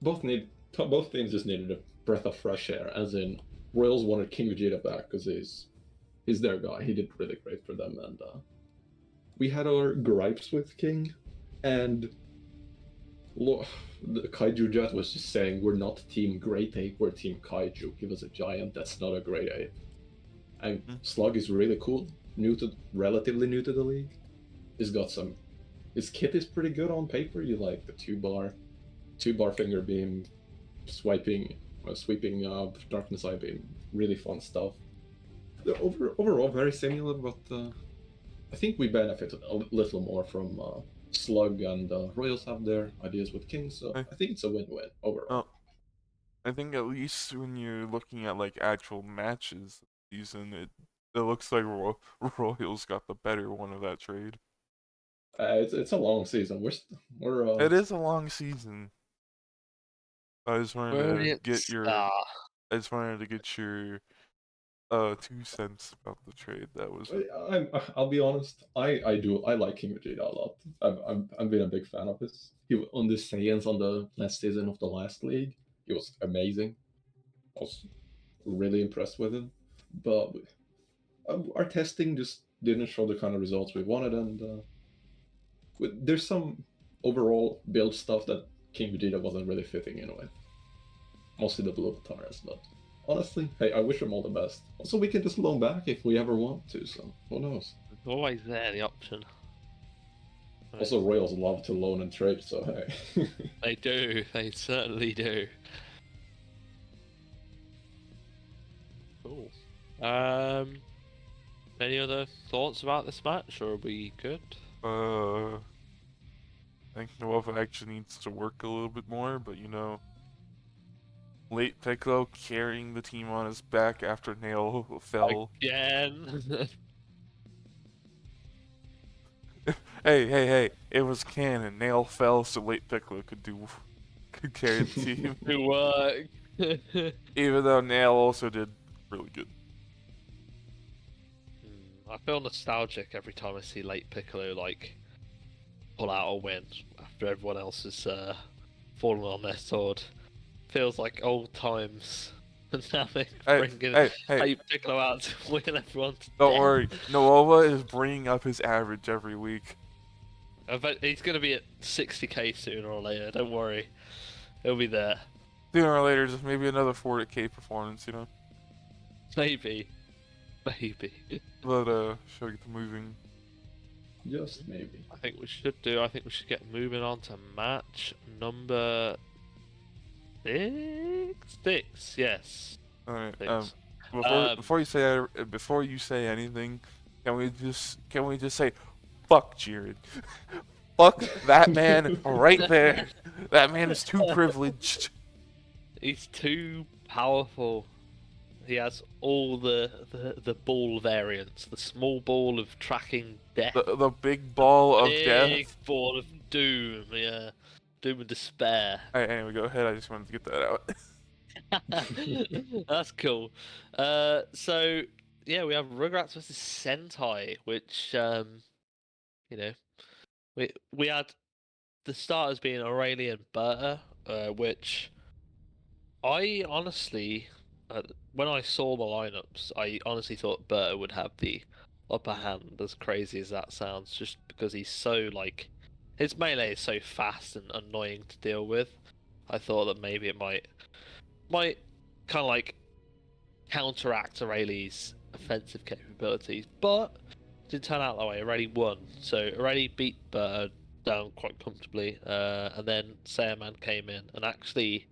Speaker 3: both teams just needed a breath of fresh air. As in, Royals wanted King Vegeta back because he's their guy. He did really great for them, and we had our gripes with King, and the Kaiju Jet was just saying, we're not Team Great Ape, we're Team Kaiju. Give us a giant that's not a Great Ape. And Slug is really cool, relatively new to the league. His kit is pretty good on paper. You like the two bar finger beam, sweeping darkness eye beam, really fun stuff. They're overall very similar, but I think we benefited a little more from Slug, and Royals have their ideas with King, so I think it's a win-win overall.
Speaker 2: I think at least when you're looking at actual matches this season, it looks like Royals got the better one of that trade.
Speaker 3: It's a long season. We're
Speaker 2: It is a long season. I just wanted to get your 2 cents about the trade. That was.
Speaker 3: I'll be honest. I like King Vegeta a lot. I've been a big fan of this. He on the Saiyans on the last season of the last league. He was amazing. I was really impressed with him. But our testing just didn't show the kind of results we wanted, and there's some overall build stuff that King Vegeta wasn't really fitting in with. Mostly the blue tires, but honestly, hey, I wish him all the best. Also, we can just loan back if we ever want to, so who knows?
Speaker 1: It's always there, the option.
Speaker 3: Also, Royals love to loan and trade, so hey.
Speaker 1: They do, they certainly do. Cool. Any other thoughts about this match, or are we good?
Speaker 2: I think Nova actually needs to work a little bit more, but you know, late Piccolo carrying the team on his back after Nail fell.
Speaker 1: Again.
Speaker 2: Hey! It was canon. Nail fell so late Piccolo could carry the team.
Speaker 1: Good work.
Speaker 2: Even though Nail also did really good.
Speaker 1: I feel nostalgic every time I see late Piccolo like pull out a win after everyone else has fallen on their sword. Feels like old times. And now they're bringing
Speaker 2: Hey!
Speaker 1: late Piccolo out to win everyone to
Speaker 2: Don't
Speaker 1: death.
Speaker 2: worry, Nova is bringing up his average every week.
Speaker 1: I bet he's gonna be at 60k sooner or later. Don't worry, he'll be there.
Speaker 2: Sooner or later, just maybe another 40k performance, you know.
Speaker 1: Maybe.
Speaker 2: But shall we get to moving?
Speaker 3: Just maybe.
Speaker 1: I think we should get moving on to match number six. Yes.
Speaker 2: All right.
Speaker 1: Six.
Speaker 2: Before you say anything, can we just say, fuck Jiren. Fuck that man right there. That man is too privileged.
Speaker 1: He's too powerful. He has all the ball variants. The small ball of tracking death.
Speaker 2: The big ball of
Speaker 1: Big
Speaker 2: death.
Speaker 1: ball of doom, yeah. Doom and despair.
Speaker 2: Alright, anyway, go ahead. I just wanted to get that out.
Speaker 1: That's cool. So yeah, we have Rugrats versus Sentai, which you know, we had the starters being Aurelia and Berta, which I honestly, when I saw the lineups, I honestly thought Berta would have the upper hand. As crazy as that sounds, just because he's so like, his melee is so fast and annoying to deal with. I thought that maybe it might kind of like counteract Aureli's offensive capabilities, but it didn't turn out that way. Aurelie won, so Aurelie beat Berta down quite comfortably, and then Saiyaman came in and actually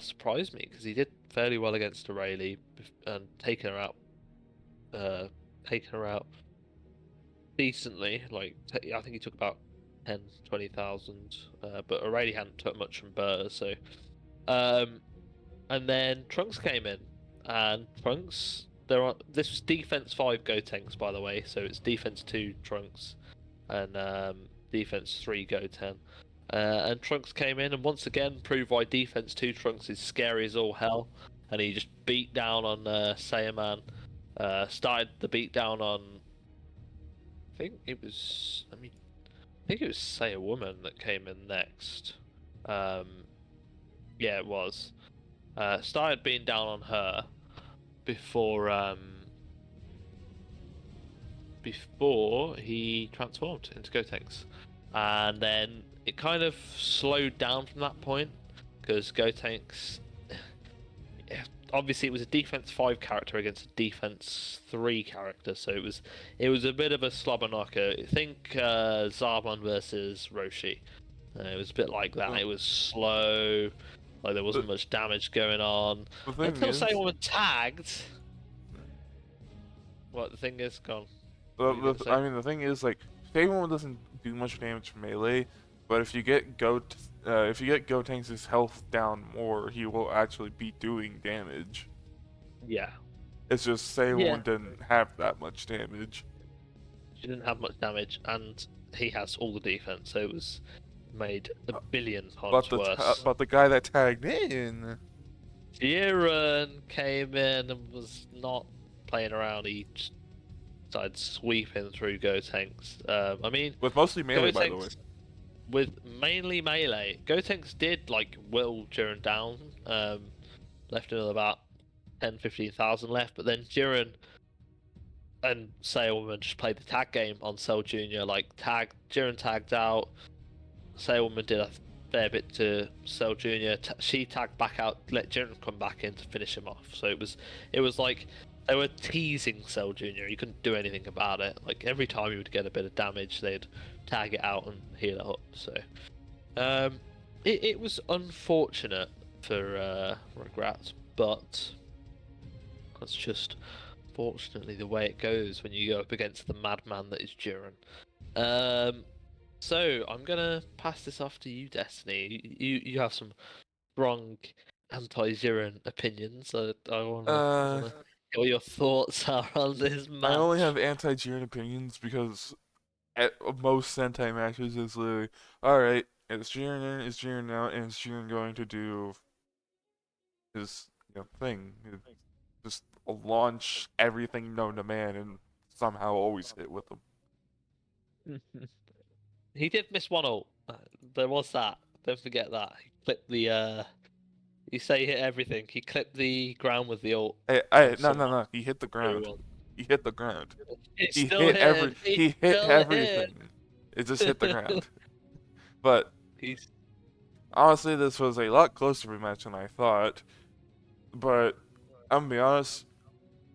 Speaker 1: surprised me because he did fairly well against Aurelie and taking her out decently. Like I think he took about 10, 20,000, but Aurelie hadn't took much from Berta, so and then Trunks came in, and Trunks, this was defense 5 Gotenks, by the way, so it's defense 2 Trunks and defense 3 Goten. And Trunks came in and once again proved why defense 2 Trunks is scary as all hell, and he just beat down on Saiyaman. Started the beat down on, I think it was Saiyawoman that came in next. Yeah, it was. Started being down on her before he transformed into Gotenks, and then it kind of slowed down from that point because Gotenks, obviously it was a defense 5 character against a defense 3 character, so it was a bit of a slobber knocker. Think Zarbon versus Roshi. It was a bit like that. It was slow. Like there wasn't much damage going on until Saiyawoman tagged. What the thing is gone.
Speaker 2: The thing is, like, Saiyawoman doesn't do much damage from melee, but if you get Gotenks' health down more, he will actually be doing damage.
Speaker 1: Yeah.
Speaker 2: It's just Saiyawoman didn't have that much damage.
Speaker 1: She didn't have much damage, and he has all the defense, so it was made a billion times worse.
Speaker 2: But the guy that tagged in,
Speaker 1: Jiren came in and was not playing around. He just started sweeping through Gotenks. I mean,
Speaker 2: with mostly melee, by the way.
Speaker 1: With mainly melee, Gotenks did like whittle Jiren down. Left him with about 10-15,000 left, but then Jiren and Sailwoman just played the tag game on Cell Junior. Like Jiren tagged out, Sailwoman did a fair bit to Cell Junior. She tagged back out, let Jiren come back in to finish him off. So it was like they were teasing Cell Junior. You couldn't do anything about it. Like every time he would get a bit of damage, they'd tag it out and heal it up. So it was unfortunate for Rugrats, but that's just fortunately the way it goes when you go up against the madman that is Jiren. So I'm gonna pass this off to you, Destiny. You have some strong anti-Jiren opinions. So I wanna hear what your thoughts are on this match.
Speaker 2: I only have anti-Jiren opinions because at most Sentai matches is literally, alright, it's Jiren in, it's Jiren out, and it's Jiren going to do his thing. Just launch everything known to man and somehow always hit with them.
Speaker 1: He did miss one ult. There was that. Don't forget that. He clipped the. You say he hit everything. He clipped the ground with the ult.
Speaker 2: No. He hit the ground. He hit the ground. He
Speaker 1: still
Speaker 2: hit
Speaker 1: hit.
Speaker 2: He hit everything. It just hit the ground. But honestly, this was a lot closer of a match than I thought. But I'm gonna be honest.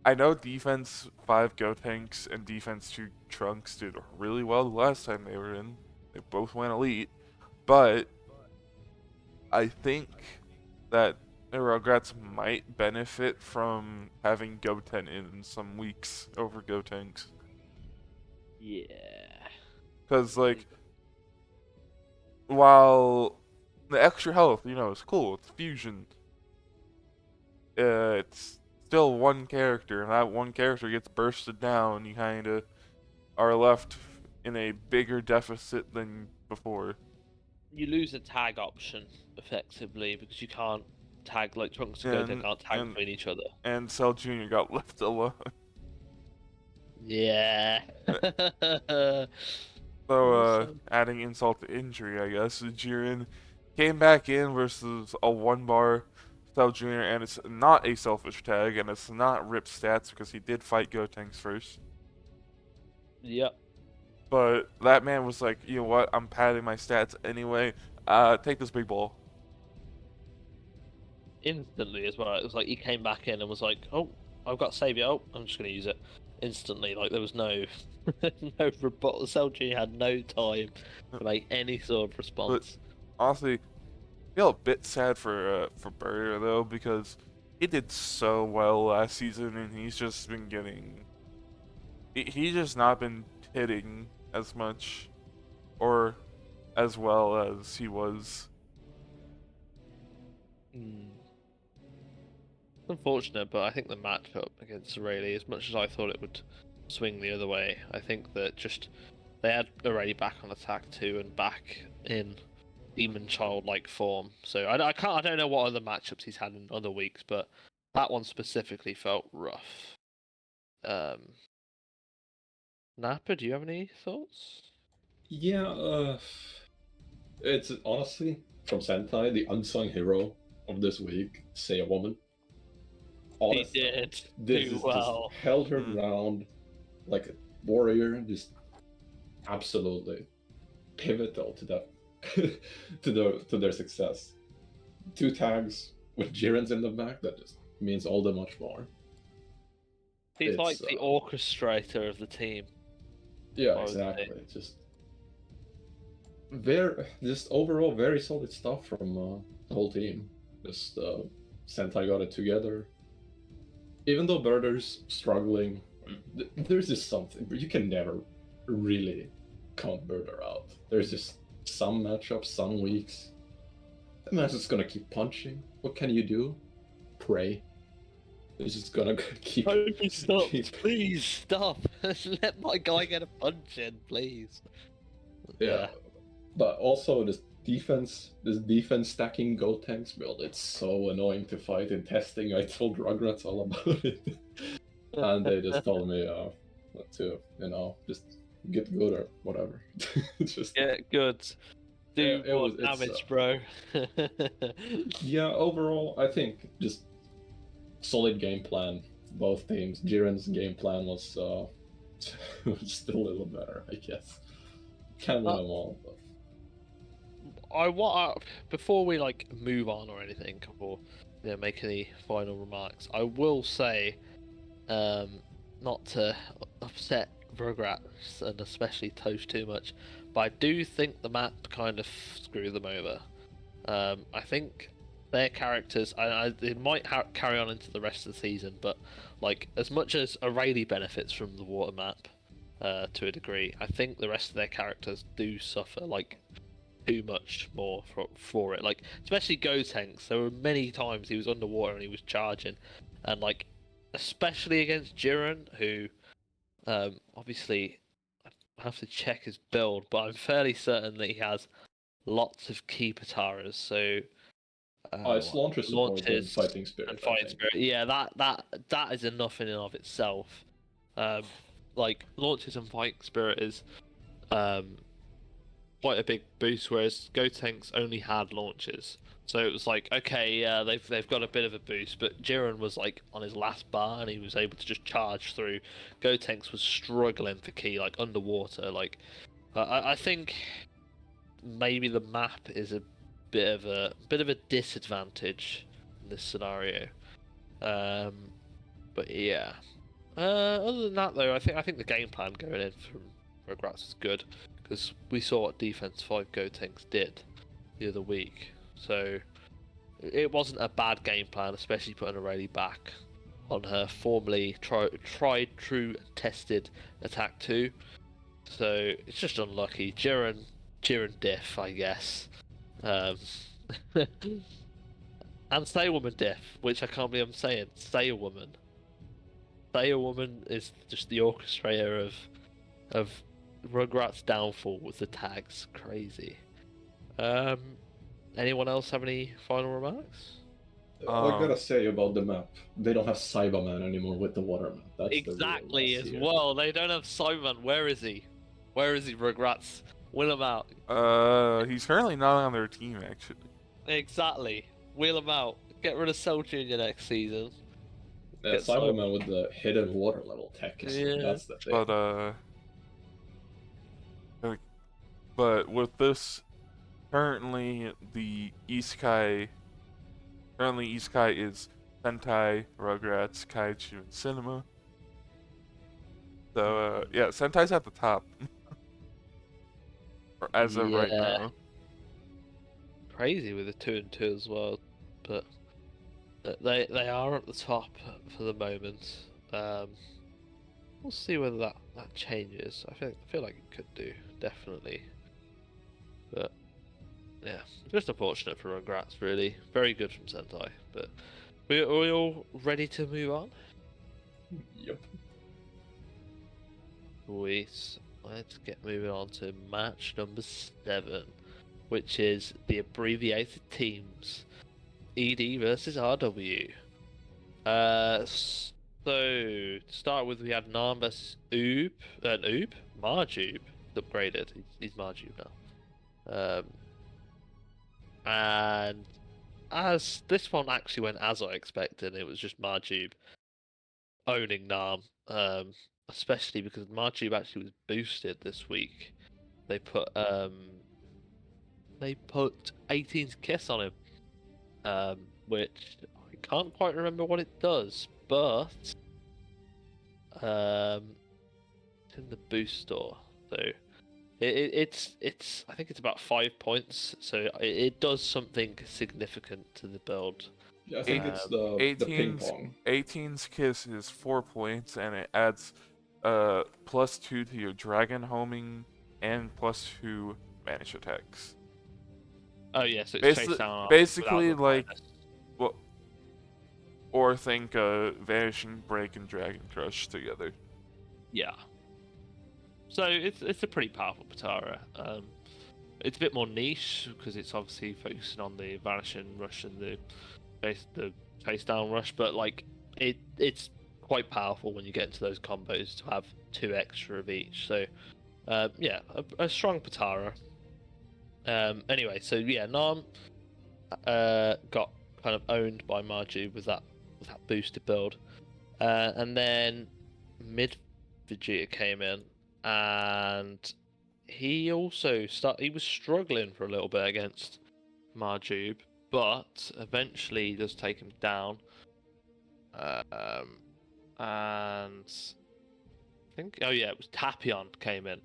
Speaker 2: I know defense 5 Go Tanks and defense 2 Trunks did really well the last time they were in. They both went elite. But I think that the Rugrats might benefit from having Goten in some weeks over Go Tanks.
Speaker 1: Yeah.
Speaker 2: Because, like, while the extra health, is cool, it's fusion, it's still one character, and that one character gets bursted down, you kind of are left in a bigger deficit than before.
Speaker 1: You lose a tag option, effectively, because you can't tag, like Trunks and Goten can't tag between each other.
Speaker 2: And Cell Jr. got left alone.
Speaker 1: Yeah.
Speaker 2: So, adding insult to injury, I guess, Jiren came back in versus a 1-bar Cell Jr., and it's not a selfish tag, and it's not rip stats because he did fight Gotenks first.
Speaker 1: Yep.
Speaker 2: But that man was like, you know what, I'm padding my stats anyway, take this big ball.
Speaker 1: Instantly as well. It was like he came back in and was like, oh, I've got Savior, oh, I'm just going to use it. Instantly, like there was no no rebuttal. Cell Jr. had no time to make any sort of response.
Speaker 2: But honestly, I feel a bit sad for Burger though, because he did so well last season, and he's just been getting. He's just not been hitting as much, or as well as he was.
Speaker 1: Unfortunate, but I think the matchup against Rayleigh, as much as I thought it would swing the other way, I think that just they had Rayleigh back on attack 2 and back in Demon Child-like form. So I don't know what other matchups he's had in other weeks, but that one specifically felt rough. Nappa, do you have any thoughts?
Speaker 3: Yeah, it's honestly, from Sentai, the unsung hero of this week, Say a Woman. Honestly,
Speaker 1: he did
Speaker 3: this
Speaker 1: do well.
Speaker 3: Just held her ground like a warrior, just absolutely pivotal to that to their success. 2 tags with Jiren's in the back, that just means all the much more.
Speaker 1: He's like the orchestrator of the team.
Speaker 3: Yeah, exactly. Just overall very solid stuff from the whole team. Just Sentai got it together. Even though Birder's struggling, there's just something, but you can never really count Birder out. There's just some matchups, some weeks. The man's just gonna keep punching. What can you do? Pray. He's just gonna keep.
Speaker 1: Stop! Please stop! Let my guy get a punch in, please.
Speaker 3: Yeah. But also this defense stacking Go Tanks build, it's so annoying to fight in testing. I told Rugrats all about it. And they just told me to, just get good or whatever. Just
Speaker 1: get good. Do more damage, bro.
Speaker 3: Yeah, overall, I think just solid game plan. Both teams. Jiren's game plan was Still a little better, I guess. Can't win them all, but
Speaker 1: Before we like move on or anything, or make any final remarks, I will say, not to upset Rugrats and especially Toast too much, but I do think the map kind of screwed them over. I think their characters, it might carry on into the rest of the season, but like as much as O'Reilly benefits from the water map to a degree, I think the rest of their characters do suffer like too much more for it. Like especially Gotenks, there were many times he was underwater and he was charging, and like especially against Jiren, who obviously I have to check his build, but I'm fairly certain that he has lots of key Pataras. So
Speaker 3: it's launcher support and
Speaker 1: launches
Speaker 3: fighting spirit.
Speaker 1: and
Speaker 3: I
Speaker 1: fighting
Speaker 3: think.
Speaker 1: spirit. Yeah, that is enough in and of itself. Like launches and fighting spirit is quite a big boost, whereas Gotenks only had launches. So it was like, okay, yeah, they've got a bit of a boost, but Jiren was like on his last bar and he was able to just charge through. Gotenks was struggling for key, like underwater. Like, I think maybe the map is a bit of a disadvantage in this scenario. But yeah. Other than that, though, I think the game plan going in from Rugrats is good, because we saw what Defense 5 Gotenks did the other week. So it wasn't a bad game plan, especially putting Aurelie back on her formerly tried, true, and tested attack 2. So it's just unlucky. Jiren diff, I guess. And Say Woman diff, which I can't believe I'm saying. Say a Woman. Say a Woman is just the orchestrator of Rugrats' downfall with the tags. Crazy. Anyone else have any final remarks?
Speaker 3: All I gotta say about the map, they don't have Cyberman anymore with the water map. That's
Speaker 1: Exactly,
Speaker 3: the
Speaker 1: as
Speaker 3: real
Speaker 1: well. They don't have Cyberman. Where is he? Where is he, Rugrats? Wheel him out.
Speaker 2: He's currently not on their team actually.
Speaker 1: Exactly. Wheel him out. Get rid of Cell Jr. next season. Get
Speaker 3: Cyberman with the hidden water level tech.
Speaker 1: Yeah.
Speaker 3: That's the thing.
Speaker 2: But with this, currently Isekai is Sentai, Rugrats, Kaiju, and Cinema. So yeah, Sentai's at the top. Or as of right now.
Speaker 1: Crazy with the 2 and 2 as well, but they are at the top for the moment. We'll see whether that changes. I feel like it could do, definitely. But yeah, just unfortunate for Rugrats, really. Very good from Sentai, but are we all ready to move on?
Speaker 3: Yep.
Speaker 1: Sweet. Let's get moving on to match number 7, which is the abbreviated teams, ED versus RW. So to start with, we had Nam versus Marjube upgraded. He's Marjube now. And as this one actually went as I expected, it was just Marjube owning Nam. Especially because Marjube actually was boosted this week. They put 18's Kiss on him, which I can't quite remember what it does, but it's in the boost store, so it's I think it's about 5 points, so it does something significant to the build.
Speaker 3: Yeah, I think it's the ping pong.
Speaker 2: 18's Kiss is 4 points, and it adds +2 to your dragon homing and +2 vanish attacks.
Speaker 1: Oh yeah, so it's chase down
Speaker 2: basically like well, or think vanishing break and dragon crush together.
Speaker 1: Yeah. So it's a pretty powerful Patara. It's a bit more niche because it's obviously focusing on the vanishing rush and the chase down rush, but like it's quite powerful when you get into those combos to have 2 extra of each. So yeah, a strong Patara. Anyway, so yeah, Nam got kind of owned by Marju with that boosted build, and then mid Vegeta came in, and he also he was struggling for a little bit against Marjube, but eventually he does take him down. And I think, oh yeah, it was Tapion came in.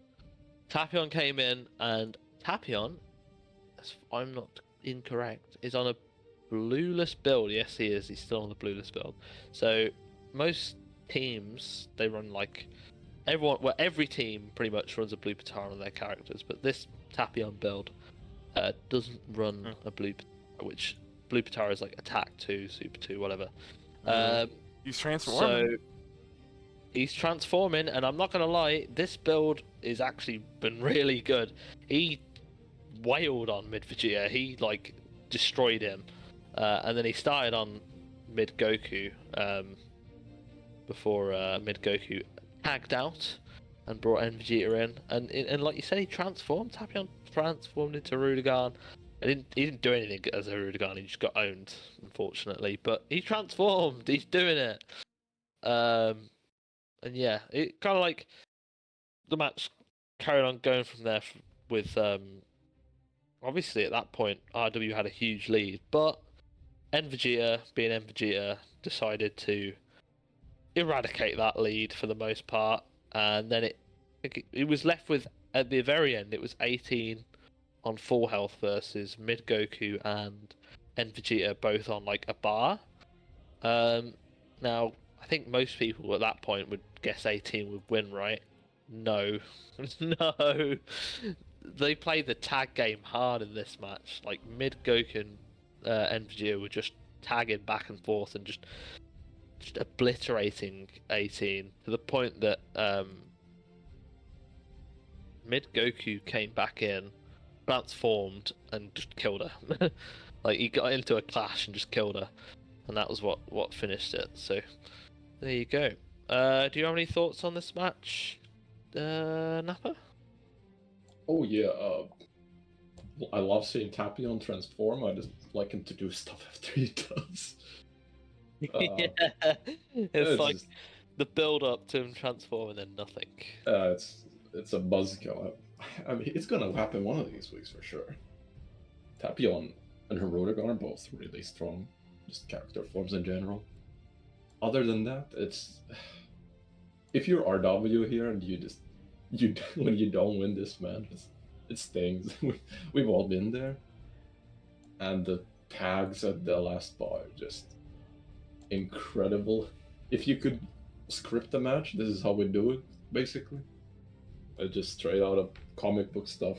Speaker 1: Tapion came in, and Tapion, if I'm not incorrect, is on a blueless build. Yes, he is. He's still on the blueless build. So most teams, they run like every team pretty much runs a blue Patara on their characters, but this Tapion build doesn't run a blue, which blue Patara is like attack 2, super 2, whatever.
Speaker 2: He's transforming.
Speaker 1: So he's transforming, and I'm not gonna lie, this build is actually been really good. He wailed on mid Vegeta. He like destroyed him, and then he started on mid Goku before mid Goku tagged out and brought in Vegeta in, and like you said, he transformed. Tapion transformed into Rudigan. He didn't do anything as a Rudigan. He just got owned, unfortunately. But he transformed. He's doing it. And yeah, it kind of like the match carried on going from there with obviously at that point RW had a huge lead, but Vegeta, being Vegeta, decided to eradicate that lead for the most part, and then it was left with, at the very end, it was 18 on full health versus mid Goku and Vegeta both on like a bar. Now I think most people at that point would guess 18 would win, right? No, no. They played the tag game hard in this match. Like mid Goku and Vegeta were just tagging back and forth and just obliterating 18 to the point that mid Goku came back in, transformed, and just killed her. Like he got into a clash and just killed her, and that was what finished it. So there you go. Do you have any thoughts on this match, Nappa?
Speaker 3: Oh yeah, I love seeing Tapion transform. I just like him to do stuff after he does.
Speaker 1: Yeah, it's like
Speaker 3: just,
Speaker 1: the build up to him transforming and nothing.
Speaker 3: it's a buzzkill. I mean, it's gonna happen one of these weeks for sure. Tapion and Heroic are both really strong, just character forms in general. Other than that, it's if you're RW here and you when you don't win this match, it stings. We've all been there, and the tags at the last bar are just incredible. If you could script a match, this is how we do it, basically. It's just straight out of comic book stuff.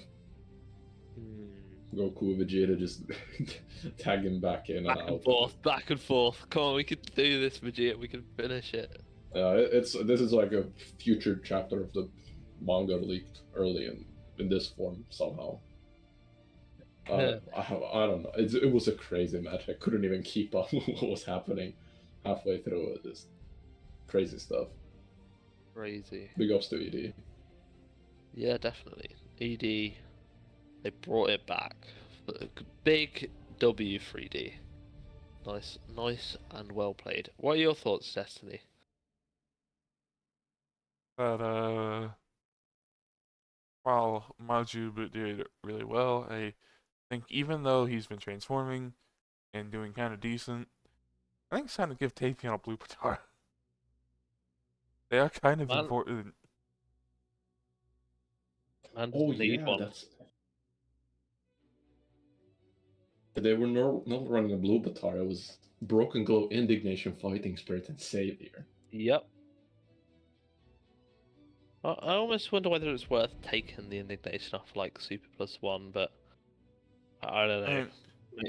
Speaker 3: Goku, Vegeta just tag him back in
Speaker 1: Back
Speaker 3: and
Speaker 1: and
Speaker 3: out.
Speaker 1: forth, back and forth. Come on, we could do this, Vegeta. We can finish it.
Speaker 3: This is like a future chapter of the manga leaked early in this form somehow. I don't know. It was a crazy match. I couldn't even keep up with what was happening halfway through it. Just crazy stuff.
Speaker 1: Crazy.
Speaker 3: Big ups to ED.
Speaker 1: Yeah, definitely. ED, they brought it back. Big W 3D. Nice and well played. What are your thoughts, Destiny?
Speaker 2: But while Maju did it really well, I think even though he's been transforming and doing kind of decent, I think it's time to give Tapion a blue Patara. They are kind of important.
Speaker 1: Man
Speaker 3: Oh
Speaker 1: doesn't need
Speaker 3: yeah,
Speaker 1: one.
Speaker 3: that's. They were not running a blue Batara. It was Broken Glow, Indignation, Fighting Spirit, and Savior.
Speaker 1: Yep. I almost wonder whether it's worth taking the indignation off like Super Plus One, but I don't know.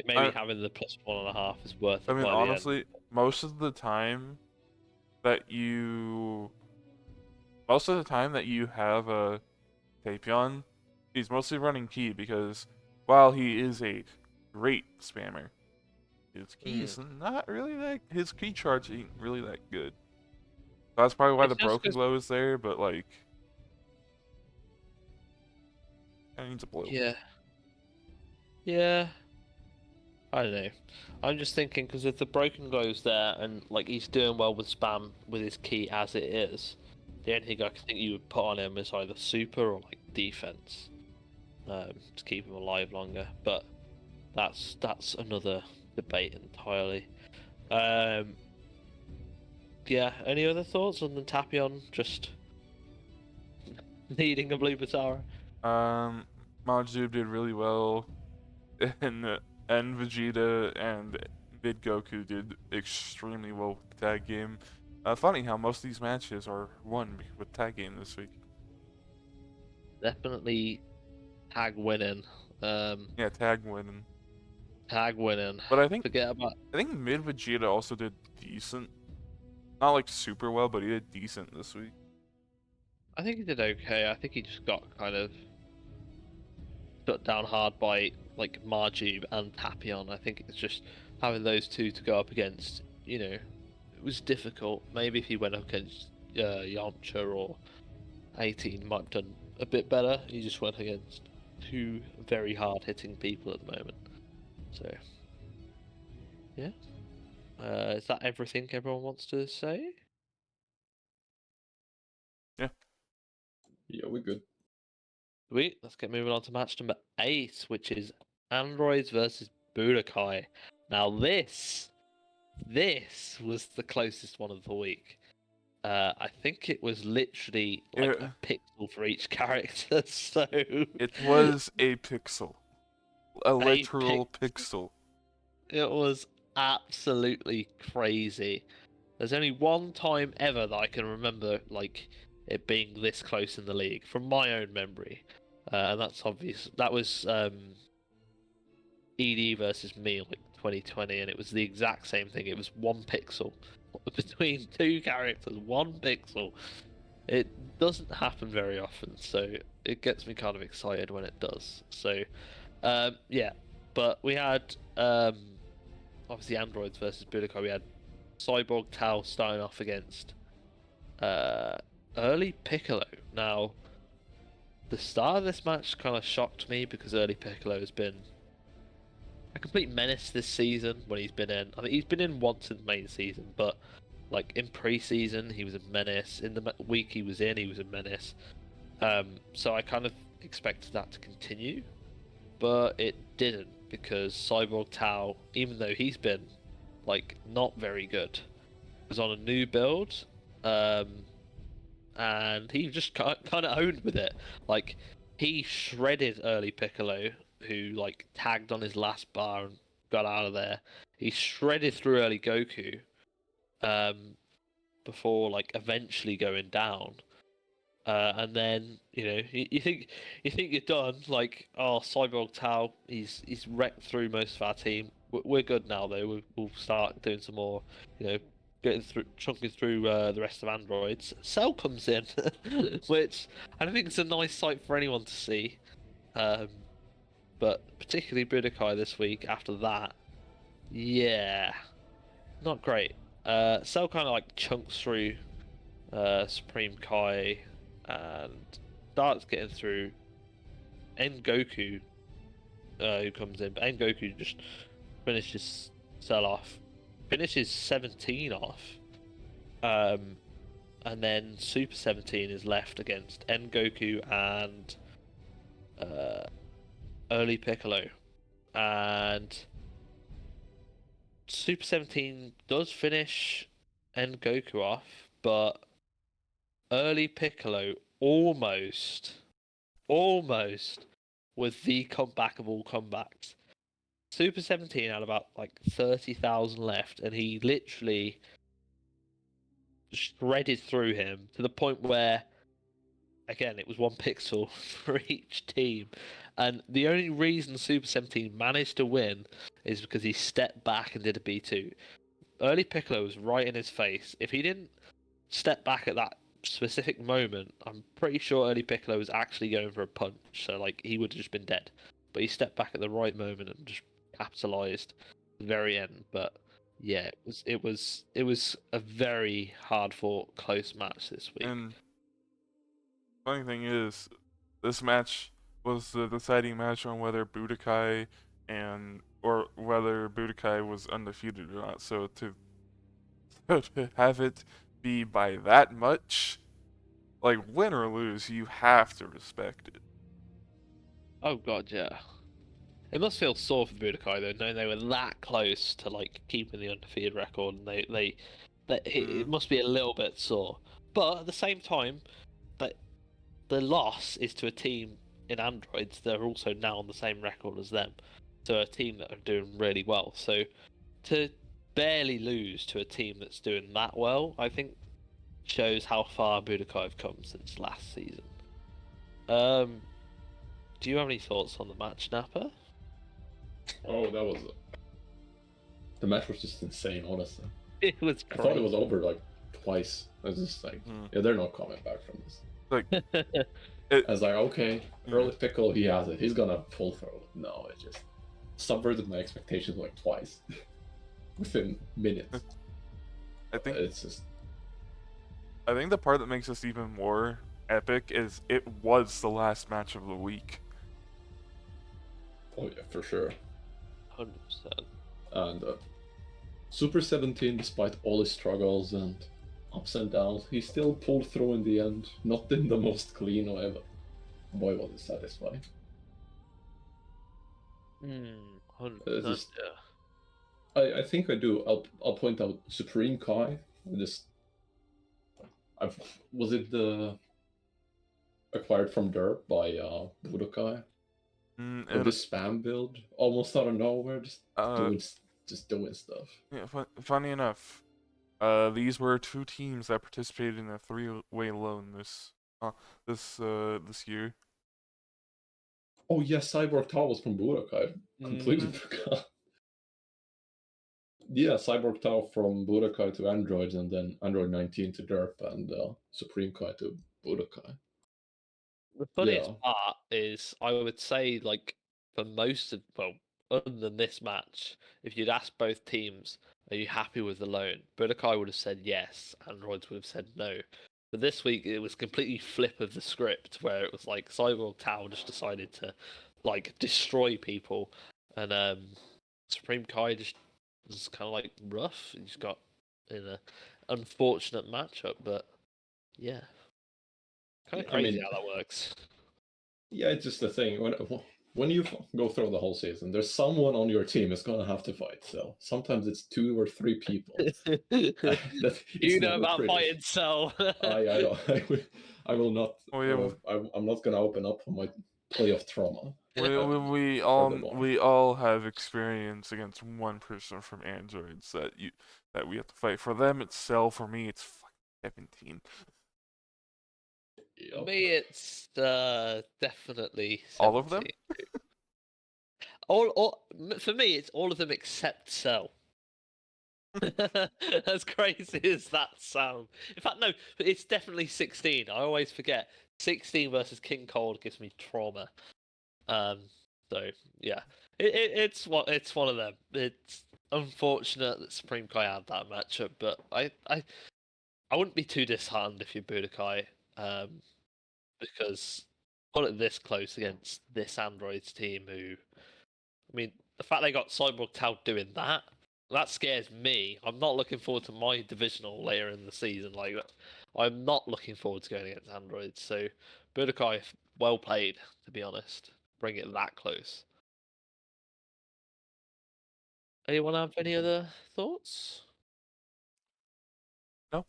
Speaker 1: Maybe having the plus 1.5 is worth it.
Speaker 2: I mean, honestly, most of the time that you have a Tapion, he's mostly running key because while he is a great spammer, his key is not really that. His key charge ain't really that good. That's probably why the Broken Glow is there, but like, I need to blue.
Speaker 1: Yeah. I don't know. I'm just thinking because if the Broken Glow's there and like he's doing well with spam with his key as it is, The only thing I think you would put on him is either super or like defense, to keep him alive longer. But that's another debate entirely. Yeah. Any other thoughts on the Tapion just needing a blue Batara?
Speaker 2: Maju did really well, and Vegeta and Mid Goku did extremely well with the tag game. Funny how most of these matches are won with tag game this week.
Speaker 1: Definitely tag winning.
Speaker 2: Yeah, tag winning.
Speaker 1: Tag winning.
Speaker 2: But I think Mid Vegeta also did decent. Not like super well, but he did decent this week.
Speaker 1: I think he did okay. I think he just got kind of shut down hard by like Marjube and Tapion. I think it's just having those two to go up against. It was difficult. Maybe if he went up against Yamcha or 18, he might have done a bit better. He just went against two very hard-hitting people at the moment. So, yeah. Is that everything everyone wants to say?
Speaker 2: Yeah.
Speaker 3: Yeah, we're good.
Speaker 1: Sweet. Let's get moving on to match number 8, which is Androids versus Budokai. Now this was the closest one of the week. I think it was literally like a pixel for each character. So
Speaker 2: it was a pixel, a literal pixel.
Speaker 1: It was absolutely crazy. There's only one time ever that I can remember like it being this close in the league from my own memory, and that's obvious. That was ED versus me like 2020, and it was the exact same thing. It was 1 pixel between 2 characters, 1 pixel. It doesn't happen very often, so it gets me kind of excited when it does. So, yeah, but we had obviously Androids versus Budokai. We had Cyborg Tao starting off against Early Piccolo. Now, the start of this match kind of shocked me because Early Piccolo has been a complete menace this season when he's been in. I think he's been in once in the main season, but like in pre-season he was a menace. In the week he was a menace. So I kind of expected that to continue, but it didn't because Cyborg Tao, even though he's been like not very good, was on a new build, and he just kind of owned with it. Like he shredded Early Piccolo, who like tagged on his last bar and got out of there. He shredded through Early Goku, before like eventually going down. And then you think you're done. Like, oh, Cyborg Tao, he's wrecked through most of our team. We're good now though. We'll start doing some more. Getting through, chunking through the rest of Androids. Cell comes in, which I don't think it's a nice sight for anyone to see. But particularly Budokai this week after that, yeah, not great. Cell kind of like chunks through Supreme Kai and starts getting through Goku, who comes in, but Goku just finishes Cell off, finishes 17 off, and then Super 17 is left against Goku and Early Piccolo, and Super 17 does finish Goku off, but Early Piccolo almost was the comeback of all comebacks. Super 17 had about like 30,000 left, and he literally shredded through him to the point where, again, it was 1 pixel for each team. And the only reason Super 17 managed to win is because he stepped back and did a B2. Early Piccolo was right in his face. If he didn't step back at that specific moment, I'm pretty sure Early Piccolo was actually going for a punch, so like he would have just been dead. But he stepped back at the right moment and just capitalized at the very end. But yeah, it was a very hard fought, close match this week.
Speaker 2: And funny thing is, this match was the deciding match on whether Budokai or whether Budokai was undefeated or not. So to have it be by that much like win or lose, you have to respect it.
Speaker 1: Oh god, yeah. It must feel sore for Budokai though, knowing they were that close to like keeping the undefeated record, and it must be a little bit sore. But at the same time, that the loss is to a team in Androids that are also now on the same record as them, so a team that are doing really well. So to barely lose to a team that's doing that well, I think shows how far Budokai have come since last season. Do you have any thoughts on the match, Nappa?
Speaker 3: Oh, that was the match was just insane, honestly.
Speaker 1: It was
Speaker 3: I thought it
Speaker 1: crazy.
Speaker 3: was over like twice. I was just like, yeah, they're not coming back from this.
Speaker 2: Like,
Speaker 3: I was like, okay, early pickle, he has it. He's gonna pull through. No, it just subverted my expectations like twice within minutes.
Speaker 2: I think
Speaker 3: It's just.
Speaker 2: I think the part that makes this even more epic is it was the last match of the week.
Speaker 3: Oh yeah, for sure.
Speaker 1: 100%.
Speaker 3: And Super 17, despite all his struggles and ups and downs, he still pulled through in the end. Not in the most clean way, but boy, was it satisfying.
Speaker 1: 100%.
Speaker 3: Just,
Speaker 1: Yeah.
Speaker 3: I think I do. I'll point out Supreme Kai. Was it the acquired from Dirt by Budokai? Or this spam build almost out of nowhere, just doing stuff.
Speaker 2: Yeah, funny enough, these were two teams that participated in a three-way loan this year.
Speaker 3: Oh yes, Cyborg Tao was from Budokai. Completely forgot. Yeah, Cyborg Tao from Budokai to Androids, and then Android 19 to Derp, and Supreme Kai to Budokai.
Speaker 1: The funniest part is, I would say, like, for most of, well, other than this match, if you'd asked both teams, are you happy with the loan? Budokai would have said yes, Androids would have said no. But this week, it was completely flip of the script, where it was like Cyborg Tao just decided to, like, destroy people, and Supreme Kai just was kind of like rough. He just got in a unfortunate matchup, but yeah. Kind of crazy how that works.
Speaker 3: Yeah, it's just the thing. When you go through the whole season, there's someone on your team is gonna have to fight. So sometimes it's 2 or 3 people.
Speaker 1: You know about fighting Cell.
Speaker 3: I will not. I'm not gonna open up on my playoff trauma.
Speaker 2: We all have experience against one person from Androids that we have to fight. For them, it's Cell. For me, it's 17.
Speaker 1: For me, it's definitely 17.
Speaker 2: All of them.
Speaker 1: For me, it's all of them except Cell. As crazy as that sounds. In fact, no, it's definitely 16. I always forget. 16 versus King Cold gives me trauma. So yeah, it's one of them. It's unfortunate that Supreme Kai had that matchup, but I wouldn't be too disheartened if you're Budokai, because put it this close against this Androids team, who, I mean, the fact they got Cyborg Tao doing that scares me. I'm not looking forward to my divisional later in the season. Like, I'm not looking forward to going against Androids. So Budokai, well played, to be honest. Bring it that close. Anyone have any other thoughts?
Speaker 2: No.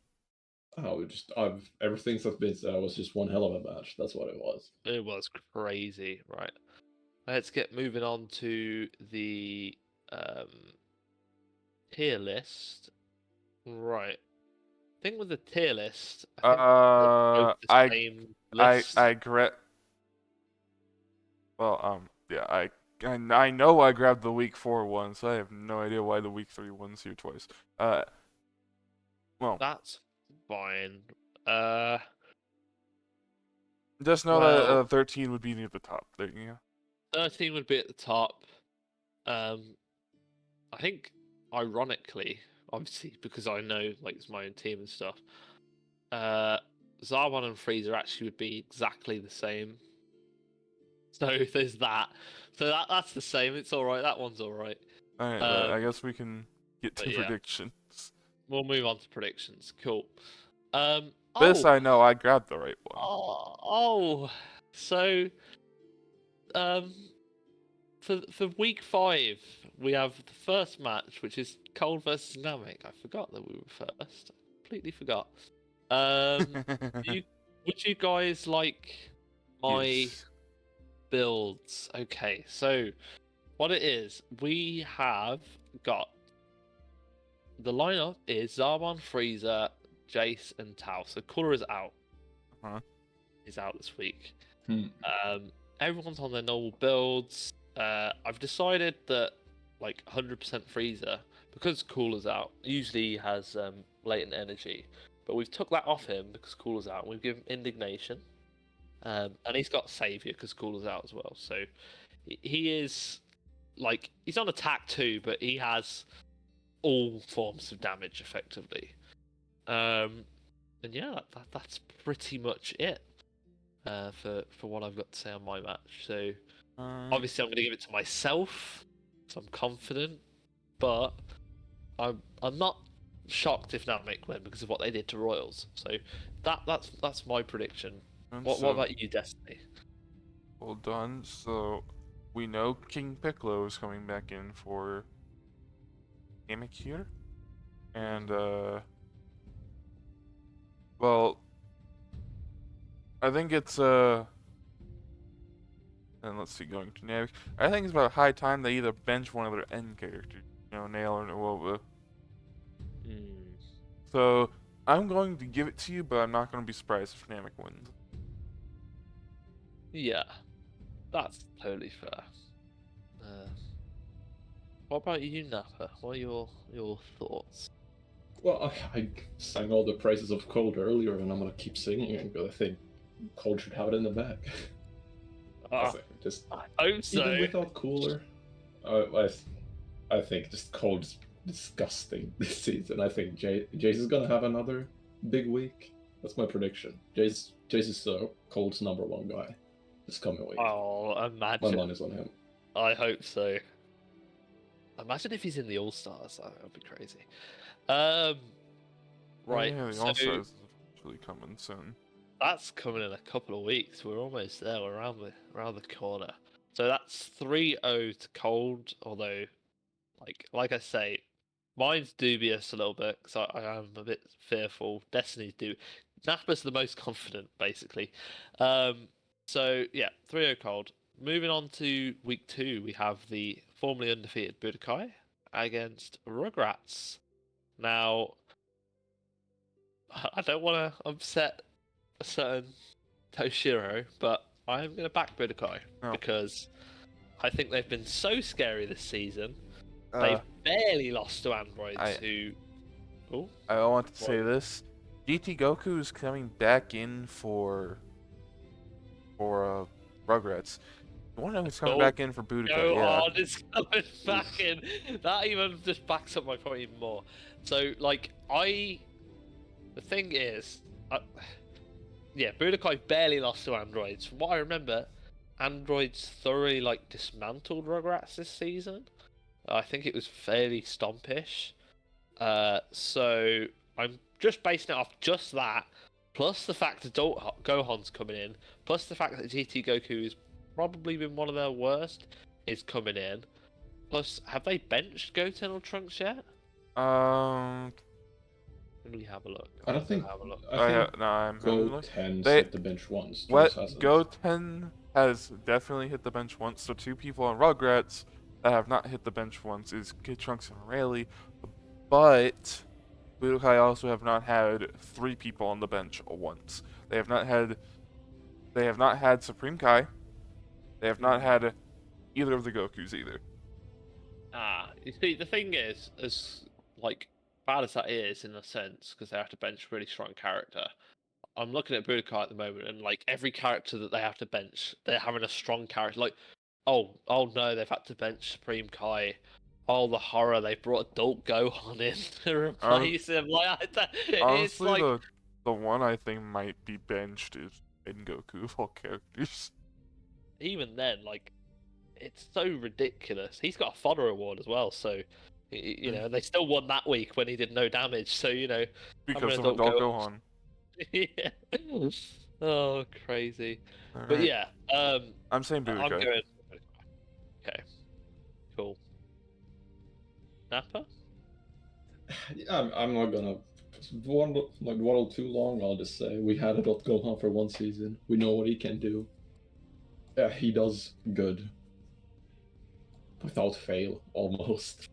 Speaker 3: Everything that's been said was just one hell of a match. That's what it was.
Speaker 1: It was crazy, right? Let's get moving on to the tier list. Right. I think with the tier list, I
Speaker 2: know I grabbed the week 4 one, so I have no idea why the week 3 one's here twice. Well,
Speaker 1: that's fine.
Speaker 2: Just know that 13 would be near the top. There you go.
Speaker 1: 13 would be at the top. I think, ironically, obviously, because I know, like, it's my own team and stuff, Zarwan and Freezer actually would be exactly the same. So there's that. So that's the same. It's alright. That one's alright.
Speaker 2: Alright, I guess we can get to predictions.
Speaker 1: We'll move on to predictions. Cool.
Speaker 2: This
Speaker 1: Oh,
Speaker 2: I know, I grabbed the right one.
Speaker 1: so um, for week 5, we have the first match, which is Cold versus Dynamic. I forgot that we were first. I completely forgot. Would you guys like my
Speaker 2: Yes.
Speaker 1: builds? Okay, so what it is, we have got the lineup is Zarbon, Freezer, Jace, and Tau. So Cooler is out.
Speaker 2: Uh-huh.
Speaker 1: He's out this week.
Speaker 3: Hmm.
Speaker 1: Everyone's on their normal builds. I've decided that like 100% Freezer, because Cooler's out, usually he has latent energy, but we've took that off him because Cooler's out. And we've given him Indignation, and he's got Savior because Cooler's out as well. So he is like he's on attack too, but he has all forms of damage effectively. And yeah, that's pretty much it for what I've got to say on my match. So obviously I'm going to give it to myself, so I'm confident, but I'm not shocked if Namek win because of what they did to Royals. So that's my prediction. What about you, Destiny?
Speaker 2: Well done. So we know King Piccolo is coming back in for Namek here. And well, I think it's and let's see, going to Namek. I think it's about high time they either bench one of their end characters, Nail or Nova. So I'm going to give it to you, but I'm not going to be surprised if Namek wins.
Speaker 1: Yeah, that's totally fair. What about you, Nappa? What are your thoughts?
Speaker 3: Well, I sang all the praises of Cold earlier, and I'm gonna keep singing it because I think Cold should have it in the bag. I think just
Speaker 1: I hope so.
Speaker 3: even without Cooler, I think just Cold's disgusting this season. I think Jace is gonna have another big week. That's my prediction. Jace is Cold's #1 guy this coming week.
Speaker 1: Oh,
Speaker 3: My
Speaker 1: imagine.
Speaker 3: money's on him.
Speaker 1: I hope so. Imagine if he's in the All Stars. That would be crazy. Right.
Speaker 2: Yeah, the
Speaker 1: So
Speaker 2: All-Stars is actually coming soon.
Speaker 1: that's coming in a couple of weeks. We're almost there. We're around the corner. So that's 3-0 to Cold. Although, like I say, mine's dubious a little bit because I am a bit fearful. Destiny's Nappa's the most confident, basically. So yeah, 3-0 Cold. Moving on to week 2, we have the formerly undefeated Budokai against Rugrats. Now, I don't want to upset a certain Toshiro, but I'm going to back Budokai because I think they've been so scary this season. They've barely lost to androids
Speaker 2: I want to say this. GT Goku is coming back in for Rugrats. You want to know who's coming back in for Budokai?
Speaker 1: Gohan is coming back in. That even just backs up my point even more. So, the thing is, Budokai barely lost to androids. From what I remember, androids thoroughly dismantled Rugrats this season. I think it was fairly stompish. So I'm just basing it off just that, plus the fact that Gohan's coming in, plus the fact that GT Goku has probably been one of their worst, is coming in. Plus, have they benched Goten or Trunks yet? Let me have a look.
Speaker 3: I don't think.
Speaker 1: Have a look.
Speaker 2: I'm
Speaker 3: Goten's hit the bench once.
Speaker 2: Goten has definitely hit the bench once. So 2 people on Rugrats that have not hit the bench once is Kid Trunks and Rayleigh, but Budokai also have not had 3 people on the bench once. They have not had Supreme Kai. They have not had either of the Gokus either.
Speaker 1: You see, the thing is, as bad as that is in a sense, because they have to bench a really strong character. I'm looking at Budokai at the moment, and every character that they have to bench, they're having a strong character. Oh no, they've had to bench Supreme Kai. Oh, the horror! They brought adult Gohan in to replace him.
Speaker 2: Honestly, the one I think might be benched is Goku of all characters.
Speaker 1: Even then, it's so ridiculous. He's got a fodder award as well, so and they still won that week when he did no damage. So
Speaker 2: because of adult Gohan.
Speaker 1: Yeah. Oh, crazy. But
Speaker 2: Alright.
Speaker 1: yeah,
Speaker 2: I'm saying
Speaker 1: I'm
Speaker 2: Budokai.
Speaker 1: going. Okay, cool. Nappa?
Speaker 3: Yeah, I'm not gonna waddle too long. I'll just say we had it go on for one season. We know what he can do. Yeah, he does good without fail almost.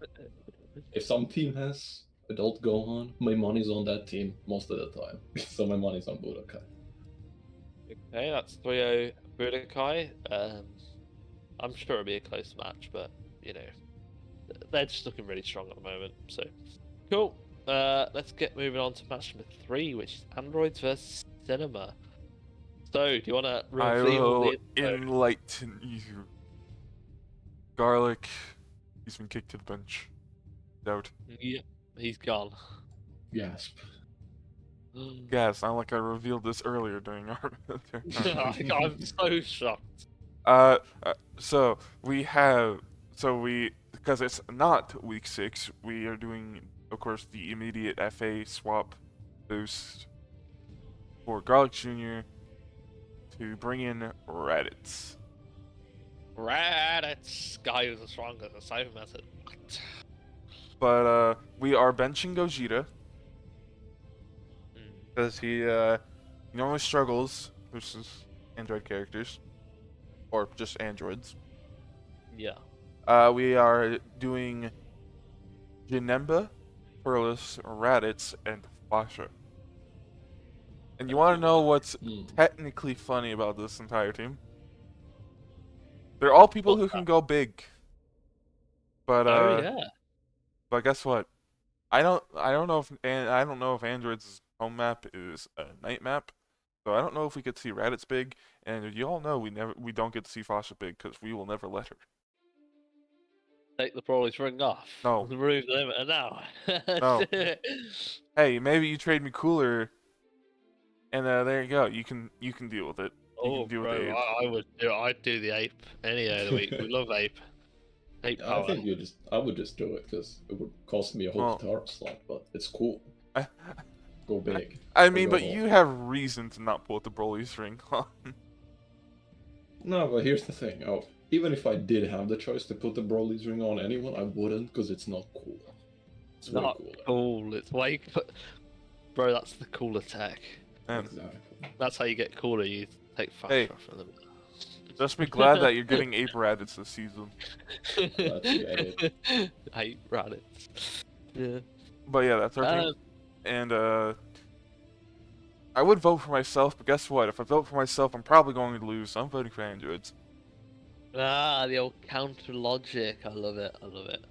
Speaker 3: If some team has adult Gohan, my money's on that team most of the time. So my money's on Budokai.
Speaker 1: Okay, that's 3-0 Budokai. I'm sure it'll be a close match, but you know, they're just looking really strong at the moment. So cool. Let's get moving on to match number 3, which is Androids versus Cinema. So, do you want to
Speaker 2: I
Speaker 1: reveal
Speaker 2: will
Speaker 1: the info?
Speaker 2: enlighten you. Garlic, he's been kicked to the bench. Out.
Speaker 1: Yeah, he's gone.
Speaker 3: Gasp.
Speaker 2: Yes, not like I revealed this earlier during our.
Speaker 1: I'm so shocked.
Speaker 2: uh, so we have, because it's not week 6, we are doing, of course, the immediate FA swap boost for Garlic Jr. to bring in Raditz.
Speaker 1: Raditz guy who's stronger than Cyber Method. What?
Speaker 2: But we are benching Gogeta
Speaker 1: Mm,
Speaker 2: because he normally struggles versus android characters or just androids.
Speaker 1: yeah.
Speaker 2: We are doing Janemba, Perlis, Raditz, and Fasha. And you want to know what's technically funny about this entire team? They're all people who can go big. But
Speaker 1: Oh yeah.
Speaker 2: but guess what? I don't know if Android's home map is a night map. So I don't know if we could see Raditz big, and you all know we don't get to see Fasha big because we will never let her.
Speaker 1: Take the Brawly's ring off.
Speaker 2: No.
Speaker 1: Remove the limiter now.
Speaker 2: No.
Speaker 1: Do it.
Speaker 2: Hey, maybe you trade me cooler, and there you go. You can deal with it. You
Speaker 1: Oh,
Speaker 2: can deal with
Speaker 1: bro,
Speaker 2: the ape.
Speaker 1: I would do it. I'd do the ape any day of the week. We love ape. Ape
Speaker 3: I
Speaker 1: power.
Speaker 3: think I would just do it because it would cost me a whole
Speaker 2: Well-
Speaker 3: guitar slot, but it's cool. Go big.
Speaker 2: I
Speaker 3: Or
Speaker 2: mean,
Speaker 3: go
Speaker 2: but
Speaker 3: home.
Speaker 2: you have reason to not put the Broly's ring on.
Speaker 3: No, but here's the thing. Oh, even if I did have the choice to put the Broly's ring on anyone, I wouldn't because it's not cool. It's way
Speaker 1: Not
Speaker 3: cooler.
Speaker 1: cool. It's way. Bro, that's the cooler tech.
Speaker 2: And
Speaker 3: Exactly.
Speaker 1: That's how you get cooler. You take fast
Speaker 2: Hey.
Speaker 1: from them.
Speaker 2: just be glad that you're getting ape Raditz this season.
Speaker 3: Let's get it.
Speaker 1: Ape Raditz. Yeah.
Speaker 2: But yeah, that's our team.
Speaker 1: Um,
Speaker 2: And I would vote for myself, but guess what? If I vote for myself, I'm probably going to lose. So I'm voting for androids.
Speaker 1: the old counter logic. I love it. I love it.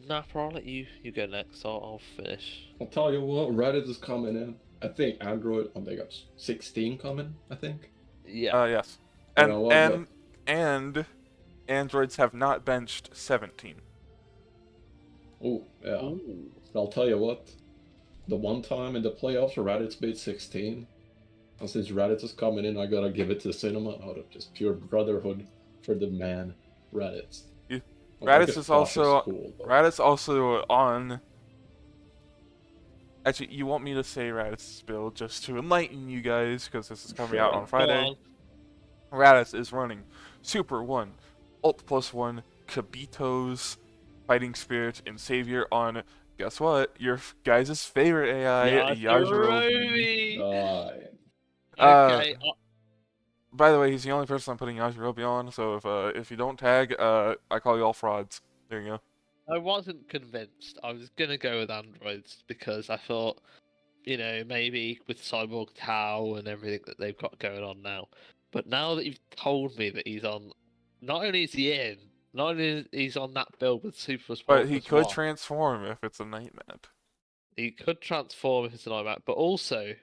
Speaker 1: Nappa, I'll let you go next. I'll finish.
Speaker 3: I'll tell you what, Reddit is coming in. I think Android, they got 16 coming, I think.
Speaker 1: Yeah.
Speaker 2: Yes.
Speaker 3: You
Speaker 2: And
Speaker 3: know what,
Speaker 2: and androids have not benched 17.
Speaker 3: Oh, yeah.
Speaker 1: Ooh.
Speaker 3: I'll tell you what, the one time in the playoffs, Raditz beat 16. And since Raditz is coming in, I gotta give it to Cinema out of just pure brotherhood for the man, Raditz.
Speaker 2: Yeah.
Speaker 3: Well,
Speaker 2: Raditz
Speaker 3: because
Speaker 2: is
Speaker 3: Flash
Speaker 2: also
Speaker 3: cool, but-
Speaker 2: Raditz also on. Actually, you want me to say Raditz's build just to enlighten you guys because this is coming out
Speaker 3: Sure.
Speaker 2: on Friday.
Speaker 1: Go
Speaker 2: Raditz is running Super 1, Ult +1, Kabito's Fighting Spirit, and Savior on, guess what? Your guys' favorite AI, Yajirobe.
Speaker 1: Yajirobe.
Speaker 2: Uh,
Speaker 1: Okay.
Speaker 2: By the way, he's the only person I'm putting Yajirobe on, so if you don't tag, I call you all frauds. There you go.
Speaker 1: I wasn't convinced. I was gonna go with androids because I thought, maybe with Cyborg Tau and everything that they've got going on now. But now that you've told me that he's on, not only is he in, not only is he's on that build with Super Sport,
Speaker 2: But he could transform if it's a night map.
Speaker 1: he could transform if it's an IMAC, but also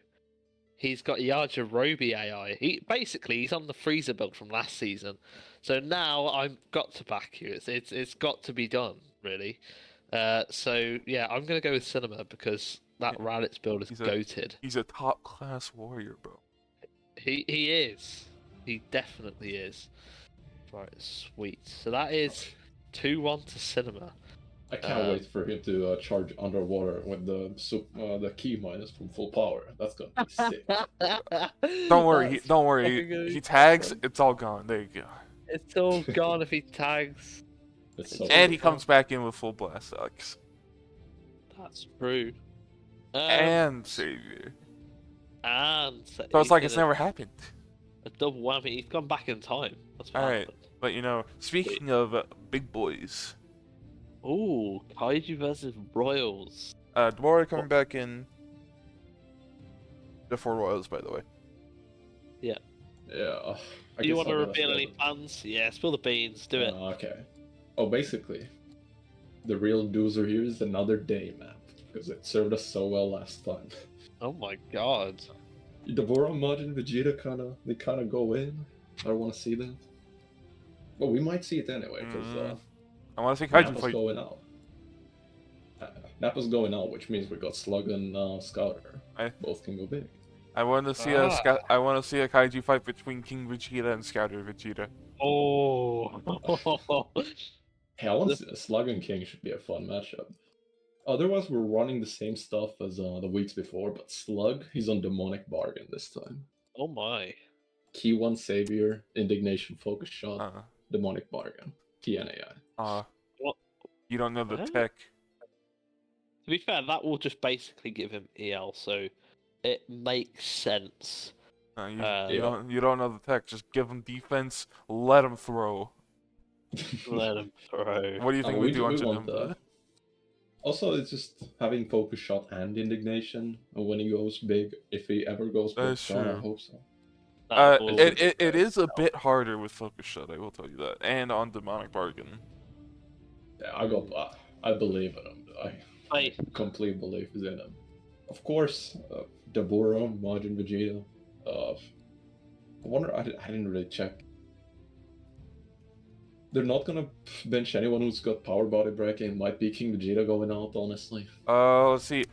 Speaker 1: he's got Yajirobe AI. He's on the freezer build from last season. So now I've got to back you. It's got to be done, really. So yeah, I'm gonna go with Cinema because that Raditz build is goated.
Speaker 2: He's a top class warrior, bro.
Speaker 1: He is. He definitely is. Right, sweet. So that is 2-1 to Cinema.
Speaker 3: I can't wait for him to charge underwater with the key minus from full power. That's gonna be sick.
Speaker 2: Don't worry,
Speaker 1: That's
Speaker 2: don't worry.
Speaker 1: fucking gonna
Speaker 2: He
Speaker 1: be
Speaker 2: tags,
Speaker 1: fun.
Speaker 2: it's all gone. There you go.
Speaker 1: It's all gone if he tags.
Speaker 3: It's
Speaker 1: It's
Speaker 3: so
Speaker 2: And he
Speaker 3: cool.
Speaker 2: comes back in with full blast sucks.
Speaker 1: That's true.
Speaker 2: And savior.
Speaker 1: And
Speaker 2: So it's
Speaker 1: he's
Speaker 2: like it's
Speaker 1: gonna-
Speaker 2: never happened.
Speaker 1: a double whammy. He's gone back in time. That's what
Speaker 2: Alright.
Speaker 1: happened.
Speaker 2: But you know, speaking of big boys,
Speaker 1: Ooh, Kaiju versus Royals.
Speaker 2: Dwara coming back in before Royals, by the way.
Speaker 3: Yeah.
Speaker 1: Do you want to reveal any plans? Yeah, spill the beans. Do it.
Speaker 3: Okay. Oh, basically, the real doozer here is another day map because it served us so well last time.
Speaker 1: Oh my god.
Speaker 3: The Bora Mud and Vegeta kind of go in. I don't want to see that. Well, we might see it anyway because
Speaker 2: I want to see Kaiju
Speaker 3: Nappa's
Speaker 2: fight.
Speaker 3: going out. Nappa's going out, which means we got Slug and Scouter. Both can go big.
Speaker 2: I want to see I want to see a Kaiju fight between King Vegeta and Scouter Vegeta.
Speaker 1: Oh.
Speaker 3: Hey, I want Slug and King should be a fun matchup. Otherwise, we're running the same stuff as the weeks before, but Slug, he's on Demonic Bargain this time.
Speaker 1: Oh my.
Speaker 3: Key 1 Savior, Indignation Focus Shot, Demonic Bargain, TNAI.
Speaker 1: What?
Speaker 2: You don't know the
Speaker 1: What?
Speaker 2: tech.
Speaker 1: To be fair, that will just basically give him EL, so it makes sense.
Speaker 2: You don't know the tech. Just give him defense. Let him throw.
Speaker 1: Let him throw.
Speaker 2: What do you think we do on Janemba?
Speaker 3: Also, it's just having Focus Shot and Indignation when he goes big. If he ever goes big,
Speaker 2: That's true.
Speaker 3: I hope so.
Speaker 2: It is a bit harder with Focus Shot, I will tell you that, and on Demonic Bargain.
Speaker 3: Yeah, I believe in him. I complete belief is in him. Of course, Dabura, Majin Vegeta. I wonder. I didn't really check. They're not gonna bench anyone who's got power body breaking. It might be King Vegeta going out, honestly.
Speaker 2: Let's see.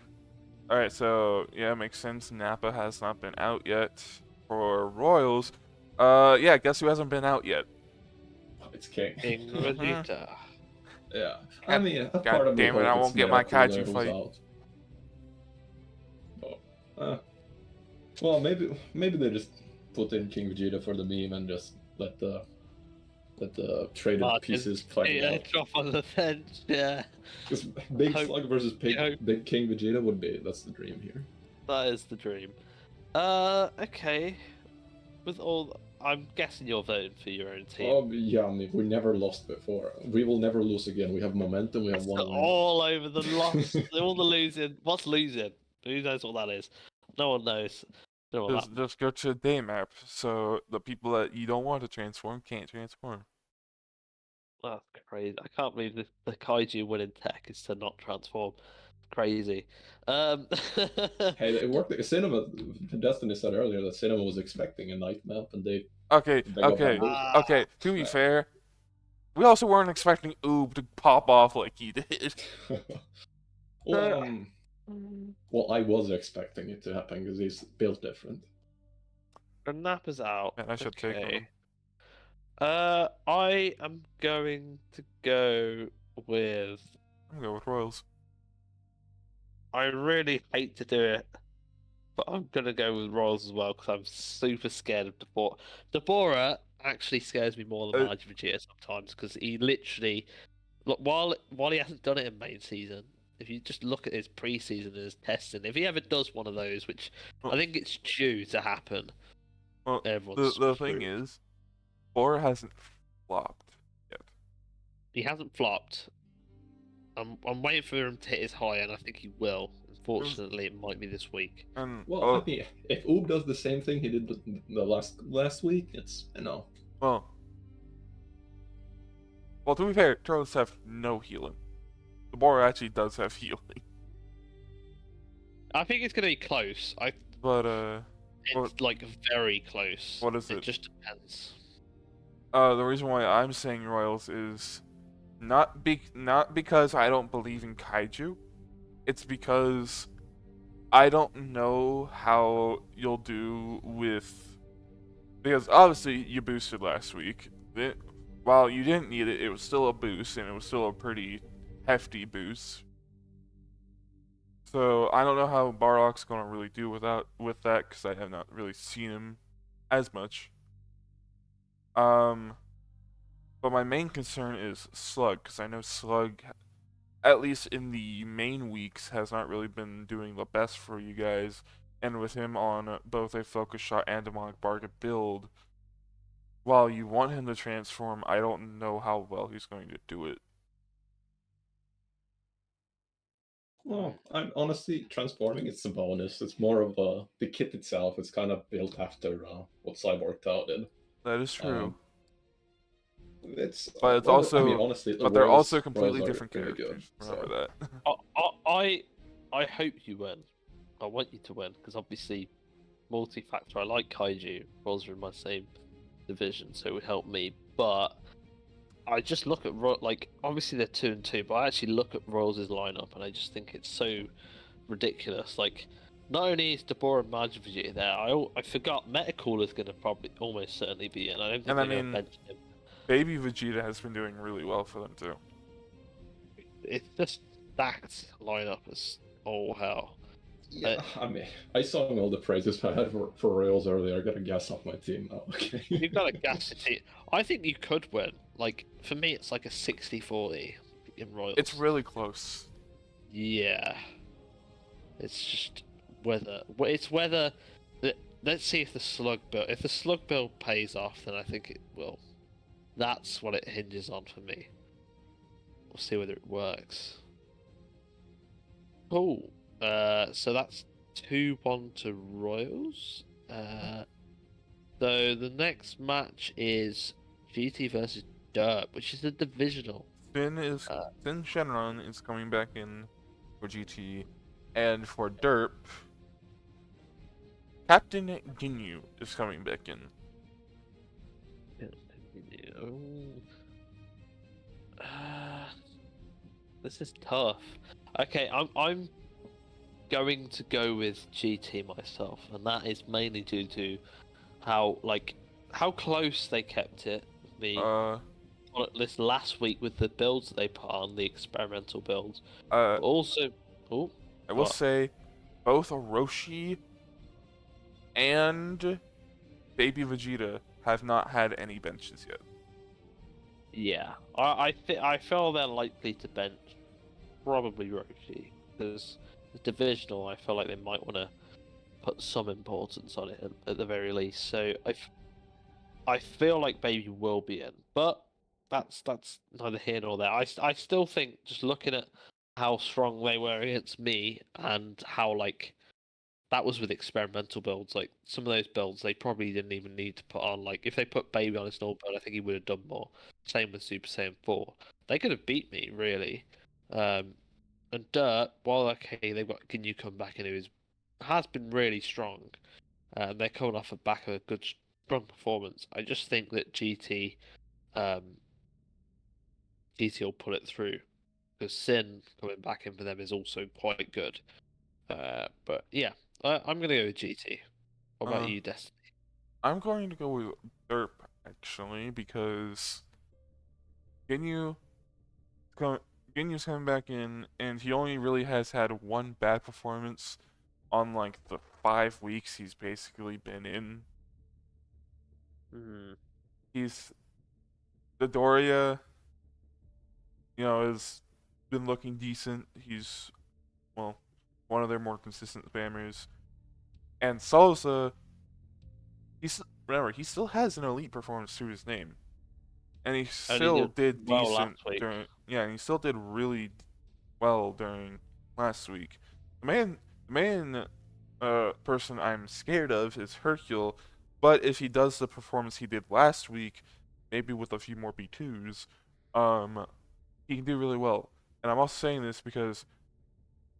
Speaker 2: Alright, so yeah, makes sense. Nappa has not been out yet. For Royals, yeah, guess who hasn't been out yet?
Speaker 3: It's King.
Speaker 1: King Vegeta.
Speaker 3: Yeah. I mean, a
Speaker 2: God
Speaker 3: part of me
Speaker 2: damn it, I
Speaker 3: hope
Speaker 2: won't
Speaker 3: it's
Speaker 2: get my
Speaker 3: Miracle
Speaker 2: Kaiju
Speaker 3: who's
Speaker 2: fight.
Speaker 3: out. Well, maybe they just put in King Vegeta for the meme and just let the traded pieces fight
Speaker 1: Yeah,
Speaker 3: out.
Speaker 1: drop on the bench, yeah.
Speaker 3: Because Big Slug versus Big King Vegeta that's the dream here.
Speaker 1: That is the dream. Okay. With all, I'm guessing you're voting for your own team.
Speaker 3: Oh yeah, I mean we never lost before. We will never lose again. We have momentum. We have
Speaker 1: It's
Speaker 3: one win.
Speaker 1: all over the loss. All the losing. What's losing? Who knows what that is? No one knows.
Speaker 2: Just go to a day map, so the people that you don't want to transform can't transform.
Speaker 1: That's crazy. I can't believe the Kaiju winning tech is to not transform. Crazy.
Speaker 3: Hey, it worked. Cinema, Destiny said earlier that Cinema was expecting a night map, and they
Speaker 2: Okay. To be fair, we also weren't expecting Oob to pop off like he did.
Speaker 3: Well, I was expecting it to happen because he's built different.
Speaker 1: And Nappa's out.
Speaker 2: And I should take him.
Speaker 1: I am going to go with.
Speaker 2: I'm gonna go with Royals.
Speaker 1: I really hate to do it, but I'm gonna go with Royals as well because I'm super scared of Dabura. Dabura actually scares me more than Majin Vegeta sometimes because he literally, look, while he hasn't done it in main season, if you just look at his preseason and his testing, if he ever does one of those, which I think it's due to happen,
Speaker 2: well, the thing is, Bora hasn't flopped yet.
Speaker 1: He hasn't flopped. I'm waiting for him to hit his high, and I think he will. Unfortunately, it might be this week.
Speaker 3: I mean, if Oob does the same thing he did the last week, it's
Speaker 2: Well, to be fair, Turtles have no healing. The Bora actually does have healing.
Speaker 1: I think it's gonna be close. It's like very close.
Speaker 2: What is it?
Speaker 1: It just depends.
Speaker 2: The reason why I'm saying Royals is not because I don't believe in Kaiju. It's because I don't know how you'll do with, because obviously you boosted last week. While you didn't need it, it was still a boost and it was still a pretty hefty boost. So I don't know how Barlock's gonna really do with that because I have not really seen him as much. But my main concern is Slug, because I know Slug, at least in the main weeks, has not really been doing the best for you guys. And with him on both a Focus Shot and Demonic Bargain build, while you want him to transform, I don't know how well he's going to do it.
Speaker 3: Well, I'm honestly transforming. It's a bonus. It's more of the kit itself. It's kind of built after what Cyborg Tao did.
Speaker 2: That is true.
Speaker 3: It's
Speaker 2: But it's
Speaker 3: well,
Speaker 2: also,
Speaker 3: I mean, honestly,
Speaker 2: but they're also
Speaker 3: Royals
Speaker 2: completely
Speaker 3: are
Speaker 2: different
Speaker 3: really
Speaker 2: characters.
Speaker 3: good,
Speaker 2: Remember
Speaker 3: so.
Speaker 2: that.
Speaker 1: I hope you win. I want you to win because obviously, multi-factor. I like Kaiju. Royals are in my same division, so it would help me. But I just look at like obviously they're 2-2, but I actually look at Royals' lineup and I just think it's so ridiculous. Like, not only is Deborah and Magic Vegeta there, I forgot Metacool is going to probably almost certainly be in. I don't think
Speaker 2: And
Speaker 1: they're
Speaker 2: I
Speaker 1: going to
Speaker 2: mean,
Speaker 1: bench him.
Speaker 2: Baby Vegeta has been doing really well for them too.
Speaker 1: It's just stacked lineup as all hell.
Speaker 3: Yeah, I mean, I sang all the praises I had for Royals earlier. I gotta gas up my team now. Okay.
Speaker 1: You've got a gas team. I think you could win. Like, for me, it's like a 60-40 in Royals.
Speaker 2: It's really close.
Speaker 1: Yeah. It's just whether. Let's see if the slug build. If the slug build pays off, then I think it will. That's what it hinges on for me. We'll see whether it works. Cool. So that's 2-1 to Royals. So the next match is GT versus Derp, which is a divisional.
Speaker 2: Sin Shenron is coming back in for GT, and for Derp, Captain Ginyu is coming back in.
Speaker 1: This is tough. Okay, I'm going to go with GT myself, and that is mainly due to how close they kept it with me on this last week with the builds that they put on, the experimental builds. But also,
Speaker 2: I will say, both Orochi and Baby Vegeta have not had any benches yet.
Speaker 1: Yeah, I feel they're likely to bench probably Roshi because the divisional. I feel like they might want to put some importance on it at the very least. So I feel like Baby will be in, but that's neither here nor there. I still think just looking at how strong they were against me and how that was with experimental builds. Like some of those builds, they probably didn't even need to put on. Like if they put Baby on his normal build, I think he would have done more. Same with Super Saiyan 4. They could have beat me really. And Dirt, while okay, they've got Ginyu come back and has been really strong. They're coming off the back of a good strong performance. I just think that GT will pull it through because Sin coming back in for them is also quite good. But yeah, I'm gonna go with GT. What about you, Destiny?
Speaker 2: I'm going to go with Derp actually because Ginyu's coming back in, and he only really has had one bad performance on like the 5 weeks he's basically been in. He's Dodoria, has been looking decent. He's one of their more consistent spammers. And Salsa, he still has an elite performance to his name. And he still did decent during and he still did really well during last week. The main person I'm scared of is Hercule, but if he does the performance he did last week, maybe with a few more B2s, he can do really well. And I'm also saying this because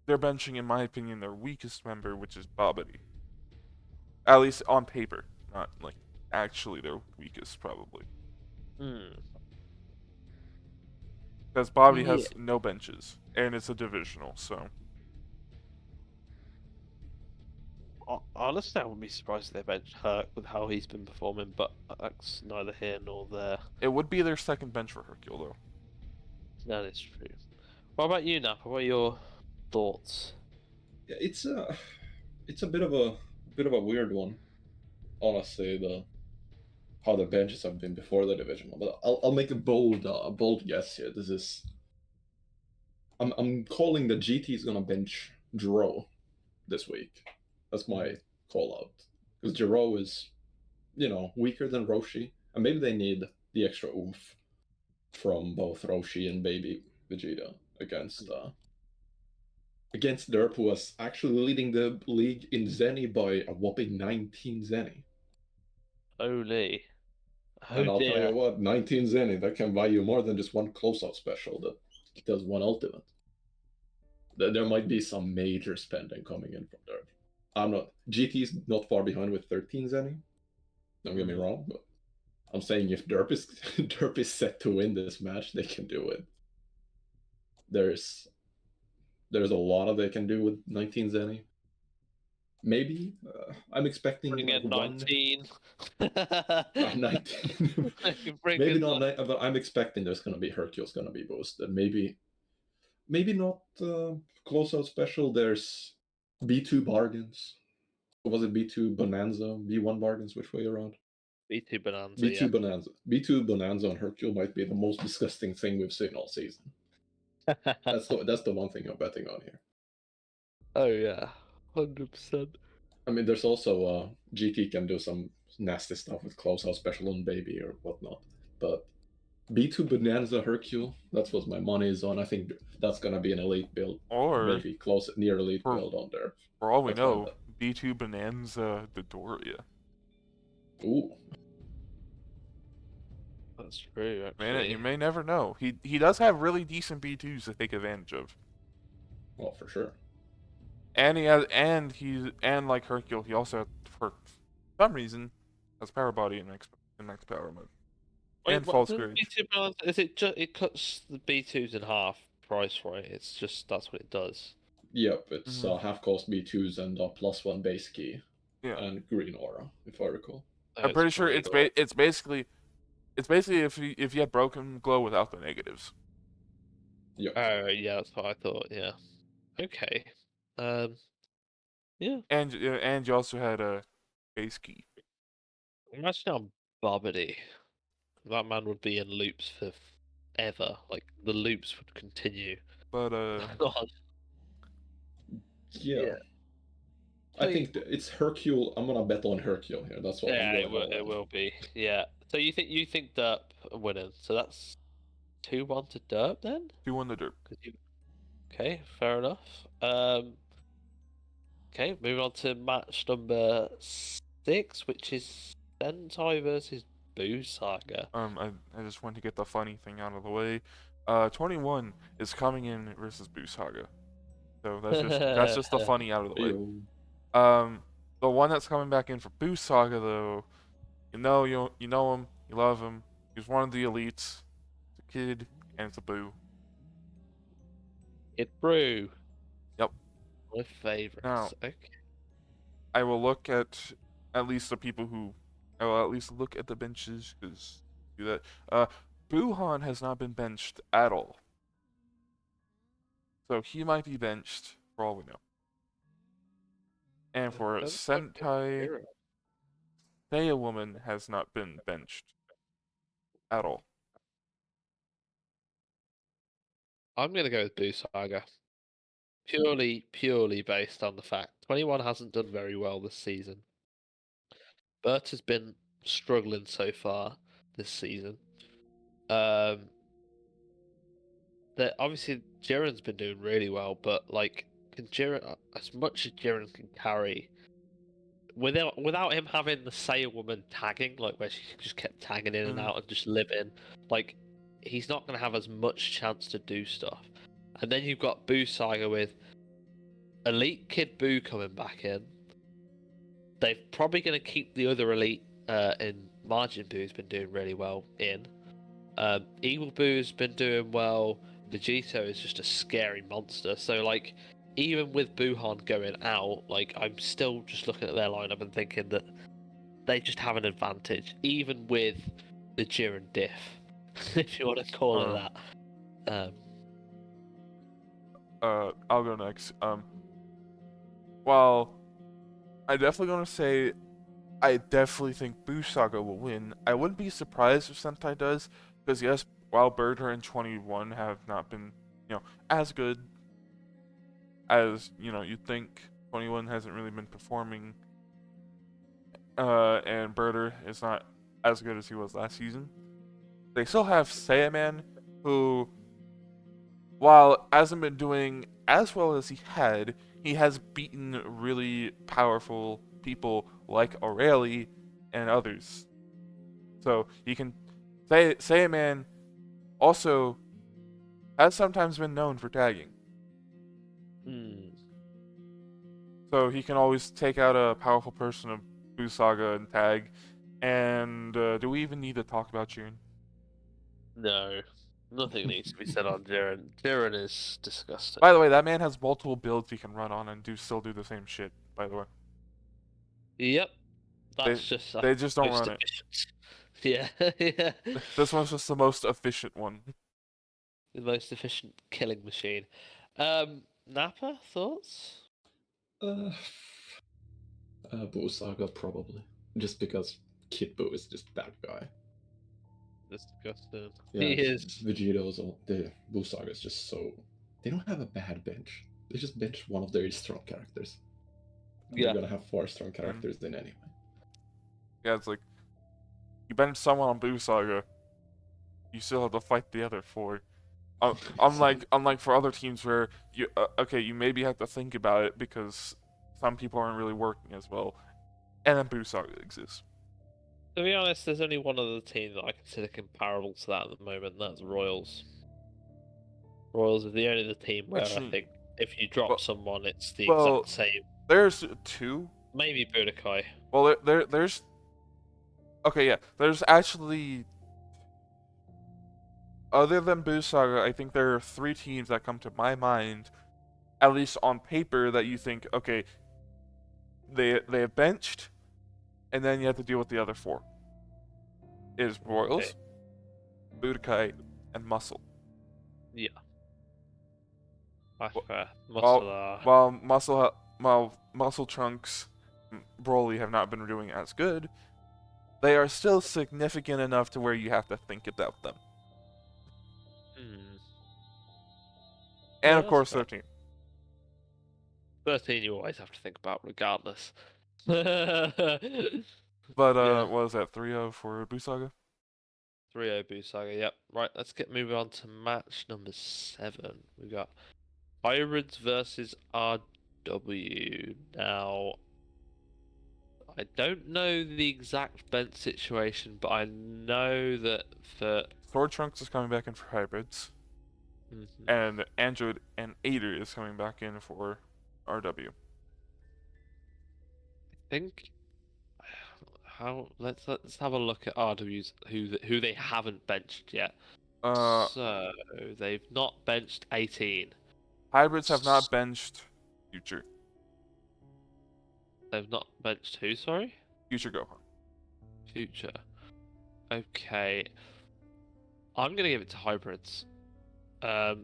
Speaker 2: they're benching, in my opinion, their weakest member, which is Bobbity. At least on paper, not like actually their weakest, probably. Because Bobbity has no benches, and it's a divisional, so.
Speaker 1: Honestly, I wouldn't be surprised if they bench Herc with how he's been performing, but that's neither here nor there.
Speaker 2: It would be their second bench for Hercule, though.
Speaker 1: That is true. What about you, Nappa? What are your thoughts?
Speaker 3: Yeah, it's a bit of a weird one, honestly. The how the benches have been before the divisional, but I'll make a bold guess here. I'm calling the GT is gonna bench Jiro this week. That's my call out because Jiro is weaker than Roshi, and maybe they need the extra oomph from both Roshi and Baby Vegeta against Derp, who was actually leading the league in Zenny by a whopping 19 Zenny.
Speaker 1: Holy.
Speaker 3: And
Speaker 1: Oh
Speaker 3: I'll tell you
Speaker 1: dear.
Speaker 3: what, 19 Zenny, that can buy you more than just one closeout special that does one ultimate. There might be some major spending coming in from Derp. GT's not far behind with 13 Zenny. Don't get me wrong, but I'm saying if Derp is Derp is set to win this match, they can do it. There's a lot of they can do with 19 Zenny. Maybe I'm expecting
Speaker 1: Bring
Speaker 3: like
Speaker 1: in
Speaker 3: one
Speaker 1: 19.
Speaker 3: 19.
Speaker 1: Bring
Speaker 3: Maybe
Speaker 1: in
Speaker 3: not, but I'm expecting there's gonna be Hercule's gonna be boosted. Maybe not closeout special. There's B2 bargains. Or was it B2 Bonanza? B1 bargains? Which way around?
Speaker 1: B2 Bonanza,
Speaker 3: B2
Speaker 1: yeah.
Speaker 3: Bonanza. B2 Bonanza on Hercule might be the most disgusting thing we've seen all season. That's the one thing I'm betting on here.
Speaker 1: Oh yeah, 100%.
Speaker 3: I mean, there's also GT can do some nasty stuff with closeout special on Baby or whatnot, but B2 Bonanza Hercule, that's what my money is on. I think that's gonna be an elite build,
Speaker 2: Or
Speaker 3: maybe close near elite
Speaker 2: for
Speaker 3: build on there.
Speaker 2: for all we
Speaker 3: That's my
Speaker 2: know,
Speaker 3: bet.
Speaker 2: B2 Bonanza Dodoria.
Speaker 3: Ooh,
Speaker 1: That's true,
Speaker 2: Man, you
Speaker 1: actually.
Speaker 2: may never know. He does have really decent B2s to take advantage of.
Speaker 3: well, for sure.
Speaker 2: And and like Hercule, he also for some reason has power body in max power mode.
Speaker 1: Wait,
Speaker 2: And
Speaker 1: what
Speaker 2: false
Speaker 1: the
Speaker 2: grid.
Speaker 1: B2 Bonanza? Is it just it cuts the B2s in half price, right? It's just that's what it does.
Speaker 3: Yep, it's
Speaker 2: Mhm.
Speaker 3: half cost B2s and +1 base key
Speaker 2: Yeah.
Speaker 3: and green aura, if I recall.
Speaker 1: Oh,
Speaker 2: I'm
Speaker 1: it's
Speaker 2: pretty sure
Speaker 1: green.
Speaker 2: it's basically if you had broken glow without the negatives.
Speaker 3: Yep.
Speaker 1: Oh yeah, that's what I thought. Yeah. Okay. Um. Yeah.
Speaker 2: And you also had a base key.
Speaker 1: Imagine how Bobbity. That man would be in loops for ever. Like the loops would continue.
Speaker 2: But
Speaker 1: God.
Speaker 3: Yeah.
Speaker 1: Yeah.
Speaker 3: I think it's Hercule. I'm gonna bet on Hercule here. That's what I'm
Speaker 1: Yeah,
Speaker 3: going all
Speaker 1: it
Speaker 3: in.
Speaker 1: will be. Yeah. So you think Derp are winning? So that's 2-1 to Derp then?
Speaker 2: 2 on the dirt.
Speaker 1: 'Cause you... Okay, fair enough. Okay, moving on to match number 6, which is Sentai versus Boo Saga.
Speaker 2: I just want to get the funny thing out of the way. 21 is coming in versus Boo Saga. So that's just the funny out of the way.
Speaker 3: Yo.
Speaker 2: The one that's coming back in for Boo Saga though, you know him, you love him. He's one of the elites. It's a kid and it's a Boo.
Speaker 1: It Brew.
Speaker 2: Yep.
Speaker 1: My favorites.
Speaker 2: Now
Speaker 1: Okay.
Speaker 2: I will look at least the people who I will at least look at the benches because do that. Buhan has not been benched at all, so he might be benched for all we know. And for
Speaker 1: Doesn't look
Speaker 2: Sentai,
Speaker 1: hero.
Speaker 2: Thea Woman has not been benched at all.
Speaker 1: I'm gonna go with Boo Saga. Purely based on the fact 21 hasn't done very well this season. Bert has been struggling so far this season. That obviously Jiren's been doing really well, but like, can Jiren, as much as Jiren can carry, without him having the Saiyan woman tagging, like where she just kept tagging in and
Speaker 2: Mm.
Speaker 1: out and just living, like he's not gonna have as much chance to do stuff. And then you've got Boo Saga with Elite Kid Boo coming back in. They're probably gonna keep the other Elite in Margin Boo, who's been doing really well in. Evil Boo's been doing well. Vegito is just a scary monster. So like, even with Buhan going out, like I'm still just looking at their lineup and thinking that they just have an advantage, even with the Jiren diff, if you want to call it that.
Speaker 2: I'll go next. Well, I'm definitely gonna say I definitely think Boo Saga will win. I wouldn't be surprised if Sentai does, because yes, while Birder and 21 have not been, as good as, you'd think, 21 hasn't really been performing, and Birder is not as good as he was last season. They still have Saiyaman, who, while hasn't been doing as well as he has beaten really powerful people like Aurelie and others. So he can say a man also has sometimes been known for tagging. So he can always take out a powerful person of Boo Saga and tag. And do we even need to talk about Jiren?
Speaker 1: No, nothing needs to be said on Jiren. Jiren is disgusting.
Speaker 2: By the way, that man has multiple builds he can run on and still do the same shit, by the way.
Speaker 1: Yep, that's
Speaker 2: They just don't run it.
Speaker 1: efficient. Yeah, yeah.
Speaker 2: This one's just the most efficient one.
Speaker 1: The most efficient killing machine. Nappa, thoughts?
Speaker 3: Boo Saga probably, just because Kid Boo is just that guy.
Speaker 1: Disgusting.
Speaker 3: Yeah,
Speaker 1: He is.
Speaker 3: Vegeto's the Boo Saga is just so. They don't have a bad bench. They just bench one of their strong characters. And
Speaker 1: Yeah.
Speaker 3: they're gonna have 4 strong characters then anyway.
Speaker 2: Yeah, it's like you bench someone on Boo Saga, you still have to fight the other 4. Unlike for other teams where you you maybe have to think about it because some people aren't really working as well, and then Boo Saga exists.
Speaker 1: To be honest, there's only one other team that I consider comparable to that at the moment, and that's Royals. Royals are the only other team where I think if you drop someone, it's the exact same.
Speaker 2: There's 2.
Speaker 1: Maybe Budokai.
Speaker 2: Well, there's. Okay, yeah. There's actually. Other than Boo Saga, I think there are 3 teams that come to my mind, at least on paper, that you think, okay, they have benched, and then you have to deal with the other 4. Is Royals, Budokai, and Muscle.
Speaker 1: Yeah. That's fair.
Speaker 2: While Muscle Trunks, Broly have not been doing as good, they are still significant enough to where you have to think about them. And
Speaker 1: Yeah,
Speaker 2: of course,
Speaker 1: fair.
Speaker 2: 13.
Speaker 1: 13 you always have to think about regardless.
Speaker 2: But
Speaker 1: Yeah.
Speaker 2: what was that, 3-0 for Boo Saga?
Speaker 1: 3-0 Boo Saga, yep. Right, let's get moving on to match number 7. We've got Hybrids versus RW. Now, I don't know the exact bench situation, but I know that for...
Speaker 2: Sword Trunks is coming back in for Hybrids. And Android and Ader is coming back in for RW.
Speaker 1: I think... Let's have a look at RW's who they haven't benched yet. So they've not benched 18.
Speaker 2: Hybrids have not benched Future.
Speaker 1: They've not benched who? Sorry.
Speaker 2: Future Gohan.
Speaker 1: Future. Okay. I'm gonna give it to Hybrids. I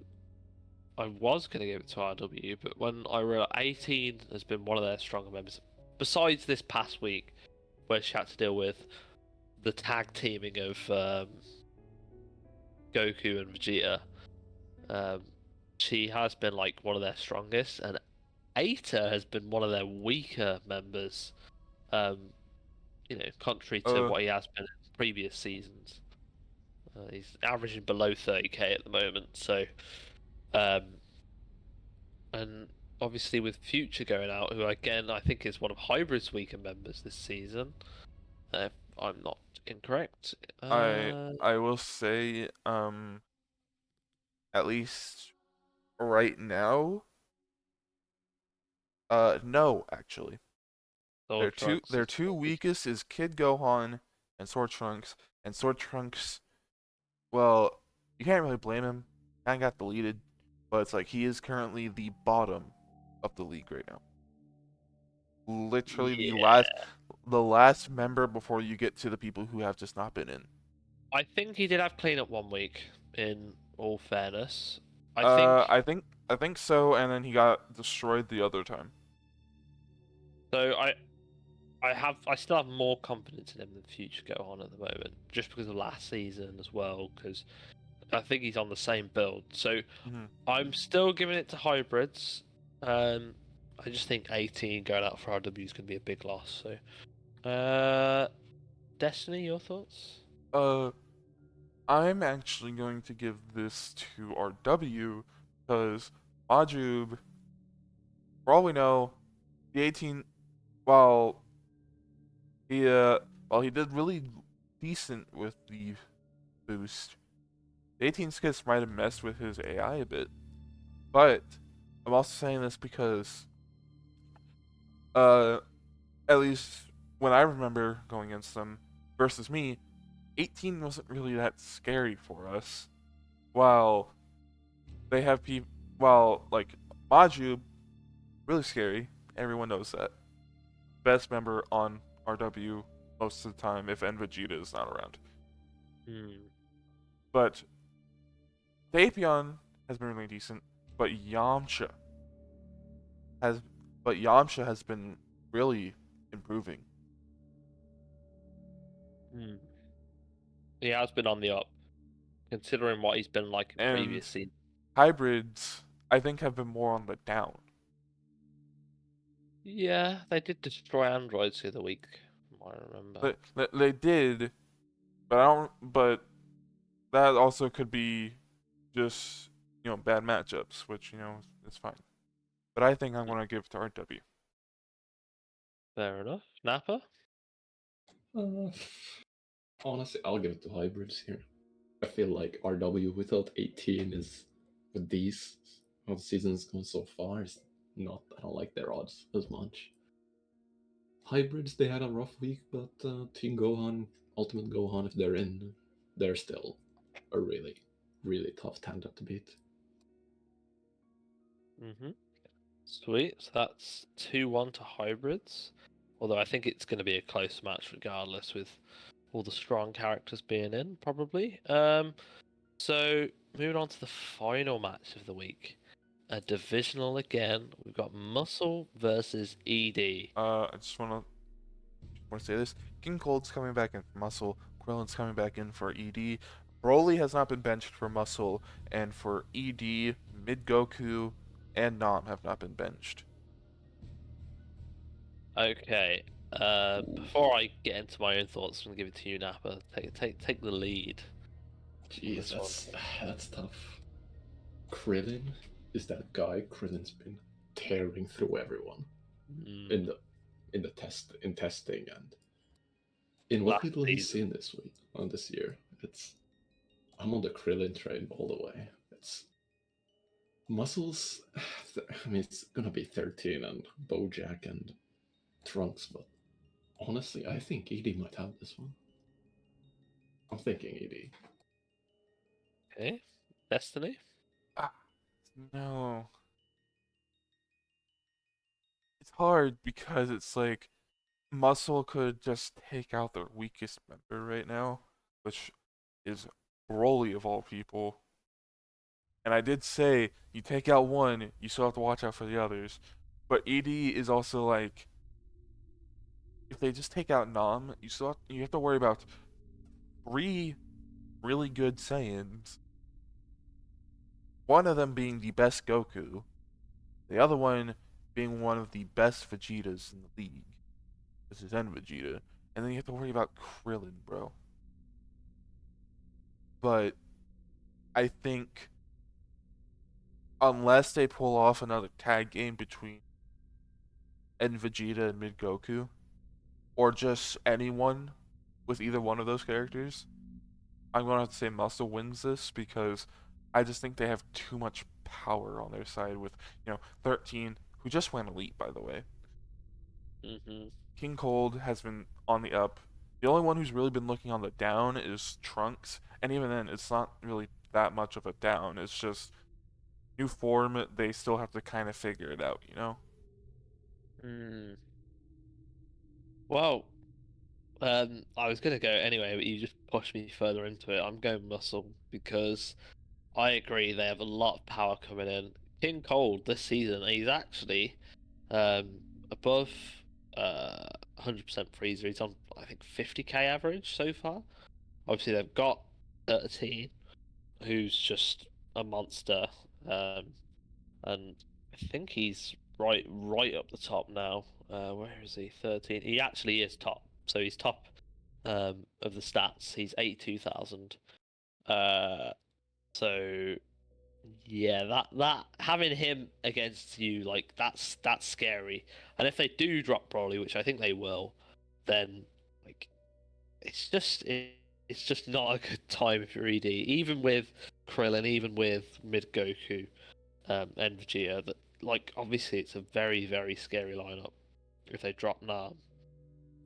Speaker 1: was gonna give it to RW, but when I realized 18 has been one of their stronger members, besides this past week, where she had to deal with the tag teaming of Goku and Vegeta. She has been like one of their strongest, and Aita has been one of their weaker members. Contrary to what he has been in previous seasons. He's averaging below 30k at the moment, so and obviously with Future going out, who again I think is one of Hybrid's weaker members this season, if I'm not incorrect.
Speaker 2: I will say, at least right now, no, actually. Their two weakest is Kid Gohan and Sword Trunks. And Sword Trunks, well, you can't really blame him. Kinda got deleted, but it's like he is currently the bottom of the league right now. Literally the last member before you get to the people who have just not been in.
Speaker 1: I think he did have cleanup one week, in all fairness. I think
Speaker 2: I think so, and then he got destroyed the other time.
Speaker 1: so. I still have more confidence in him than future Gohan at the moment, just because of last season as well. Because I think he's on the same build, so
Speaker 2: Hmm.
Speaker 1: I'm still giving it to hybrids. I just think 18 going out for RW is going to be a big loss. So, Destiny, your thoughts?
Speaker 2: Uh, I'm actually going to give this to RW because Majub, for all we know, the 18, while he while he did really decent with the boost, the 18 skits might have messed with his AI a bit. But I'm also saying this because uh at least when I remember going against them versus me, 18 wasn't really that scary for us. While they have people, while like Maju, really scary. Everyone knows that. Best member on RW most of the time if N Vegeta is not around.
Speaker 1: Hmm.
Speaker 2: But Dapion has been really decent, but has Yamcha has been really improving.
Speaker 1: Hmm. He has been on the up, considering what he's been like in
Speaker 2: And
Speaker 1: previous seasons.
Speaker 2: hybrids, I think, have been more on the down.
Speaker 1: Yeah, they did destroy androids the other week. I remember.
Speaker 2: They did, but I don't. But that also could be just bad matchups, which is fine. But I think I'm gonna give it to RW.
Speaker 1: Fair enough. Nappa?
Speaker 3: Uh, honestly, I'll give it to hybrids here. I feel like RW without 18 is with these how the season's gone so far is not. I don't like their odds as much. Hybrids, they had a rough week, but Team Gohan, Ultimate Gohan, if they're in, they're still a really, really tough tandem to beat.
Speaker 1: Mm-hmm. Sweet. So that's 2-1 to hybrids. Although I think it's going to be a close match regardless, with all the strong characters being in, probably. So moving on to the final match of the week. A divisional again. We've got Muscle versus ED.
Speaker 2: I just wanna say this: King Cold's coming back in for Muscle. Krillin's coming back in for ED. Broly has not been benched for Muscle, and for ED, Mid Goku and Nam have not been benched.
Speaker 1: Okay. Before I get into my own thoughts, I'm gonna give it to you, Nappa. Take the lead on
Speaker 3: Jeez,
Speaker 1: this one.
Speaker 3: that's tough. Krillin is that guy. Krillin's been tearing through everyone
Speaker 1: Mm,
Speaker 3: in testing and in what
Speaker 1: last
Speaker 3: little he's
Speaker 1: season.
Speaker 3: seen this week on this year. It's I'm on the Krillin train all the way. It's Muscles. I mean, it's gonna be 13 and Bojack and Trunks, but honestly, I think ED might have this one. I'm thinking ED.
Speaker 1: Okay. Destiny.
Speaker 2: Ah, no. It's hard because it's like Muscle could just take out their weakest member right now, which is Broly of all people. And I did say you take out one, you still have to watch out for the others. But ED is also like if they just take out Nam, you have to worry about three really good Saiyans. One of them being the best Goku, the other one being one of the best Vegetas in the league. This is N Vegeta. And then you have to worry about Krillin, bro. But I think unless they pull off another tag game between N Vegeta and Mid Goku, or just anyone with either one of those characters, I'm gonna have to say Muscle wins this because I just think they have too much power on their side with 13, who just went elite by the way.
Speaker 1: Mm-hmm.
Speaker 2: King Cold has been on the up. The only one who's really been looking on the down is Trunks, and even then, it's not really that much of a down. It's just new form. They still have to kind of figure it out.
Speaker 1: Mm. Well, I was gonna go anyway, but you just pushed me further into it. I'm going Muscle because I agree. They have a lot of power coming in. King Cold this season, he's actually above 100% freezer. He's on, I think, 50k average so far. Obviously, they've got 13, who's just a monster, and I think he's right up the top now. Where is he? 13. He actually is top. So he's top of the stats. He's 82,000. So yeah, that having him against you, like that's scary. And if they do drop Broly, which I think they will, then like it's just not a good time if you're ED. Even with Krillin, even with mid Goku, and Vegeta, that like obviously it's a very scary lineup if they drop Nam.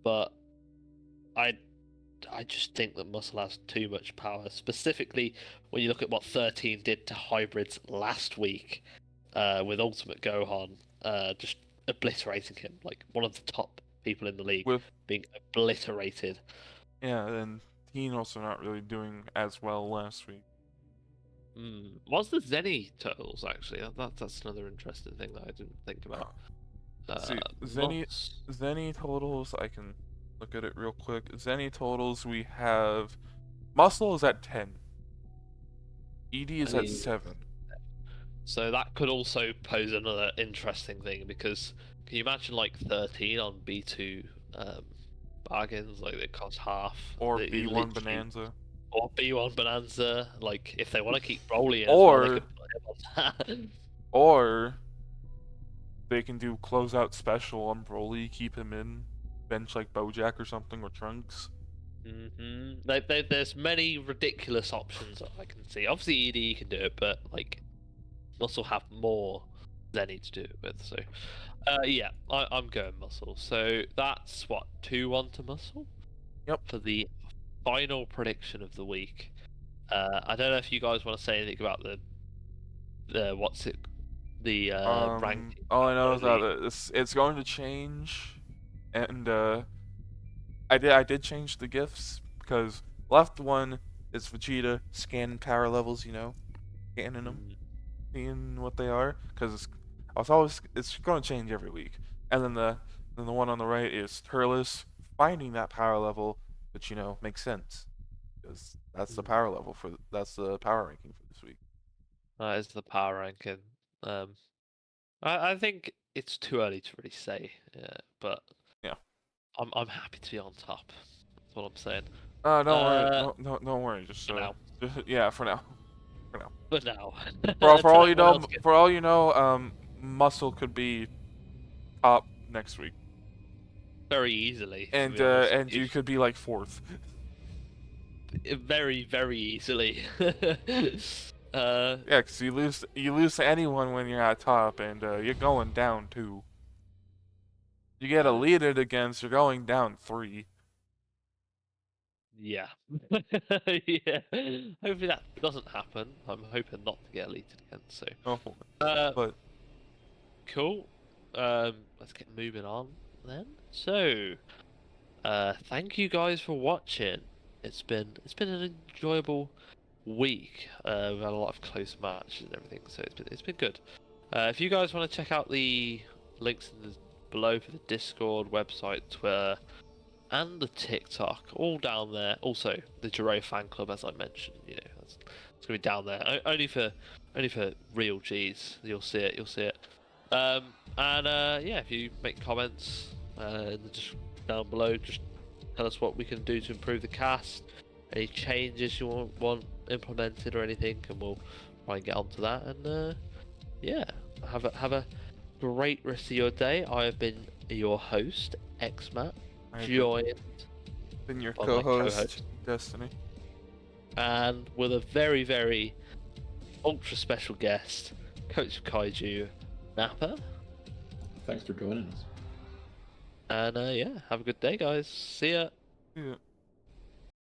Speaker 1: But I I just think that Muscle has too much power, specifically when you look at what 13 did to hybrids last week, with Ultimate Gohan, just obliterating him, like one of the top people in the league
Speaker 2: With
Speaker 1: being obliterated.
Speaker 2: yeah, and Teen also not really doing as well last week.
Speaker 1: What's the Zenny totals actually? That's another interesting thing that I didn't think about.
Speaker 2: See, Zenny totals, I can look at it real quick. Zenny totals, we have Muscle is at 10. ED is at 7.
Speaker 1: So that could also pose another interesting thing, because can you imagine like 13 on B2 bargains, like they cost half,
Speaker 2: Or
Speaker 1: they
Speaker 2: B1
Speaker 1: literally-
Speaker 2: Bonanza.
Speaker 1: or B1 Bonanza. Like if they want to keep Broly in
Speaker 2: Or-
Speaker 1: as well, they could put him on that.
Speaker 2: Or they can do closeout special on Broly, keep him in, bench like Bojack or something, or Trunks.
Speaker 1: There's many ridiculous options that I can see. Obviously ED can do it, but like Muscle have more than need to do it with. So yeah, I'm going Muscle. So that's what, 2-1 to Muscle.
Speaker 2: Yep.
Speaker 1: For the final prediction of the week. I don't know if you guys want to say anything about the what's it, the ranking.
Speaker 2: All I know is that it's going to change, and I did change the gifts because left one is Vegeta scanning power levels, scanning them, seeing what they are, because it's going to change every week, and then the one on the right is Turles finding that power level, which makes sense because that's the power level that's the power ranking for this week.
Speaker 1: That is the power ranking. I think it's too early to really say, but
Speaker 2: Yeah.
Speaker 1: I'm happy to be on top. That's what I'm saying.
Speaker 2: Don't worry. No, don't worry. Just
Speaker 1: now.
Speaker 2: yeah, for now.
Speaker 1: But now,
Speaker 2: For all you know, Muscle could be top next week,
Speaker 1: very easily, to
Speaker 2: and
Speaker 1: be honest with
Speaker 2: and you could be like 4th.
Speaker 1: very easily.
Speaker 2: Yeah, because you lose to anyone when you're at top, and you're going down 2. You get eluded against, you're going down 3.
Speaker 1: Yeah. Yeah. Hopefully that doesn't happen. I'm hoping not to get deleted again. So.
Speaker 2: Oh, but
Speaker 1: Cool. Let's get moving on then. So, thank you guys for watching. It's been an enjoyable week. We've had a lot of close matches and everything, so it's been good. If you guys want to check out the links below for the Discord, website, Twitter, and the TikTok, all down there. Also, the Jiro fan club, as I mentioned, it's gonna be down there. Only for real G's. You'll see it. And yeah, if you make comments just down below, just tell us what we can do to improve the cast, any changes you want implemented or anything, and we'll try and get onto that. And yeah, have a great rest of your day. I have been your host, Xmat, joined
Speaker 2: been your
Speaker 1: by my
Speaker 2: co-host, Destiny,
Speaker 1: and with a very ultra special guest, Coach of Kaiju, Nappa.
Speaker 3: Thanks for joining us.
Speaker 1: And yeah, have a good day, guys. See ya.
Speaker 2: Yeah.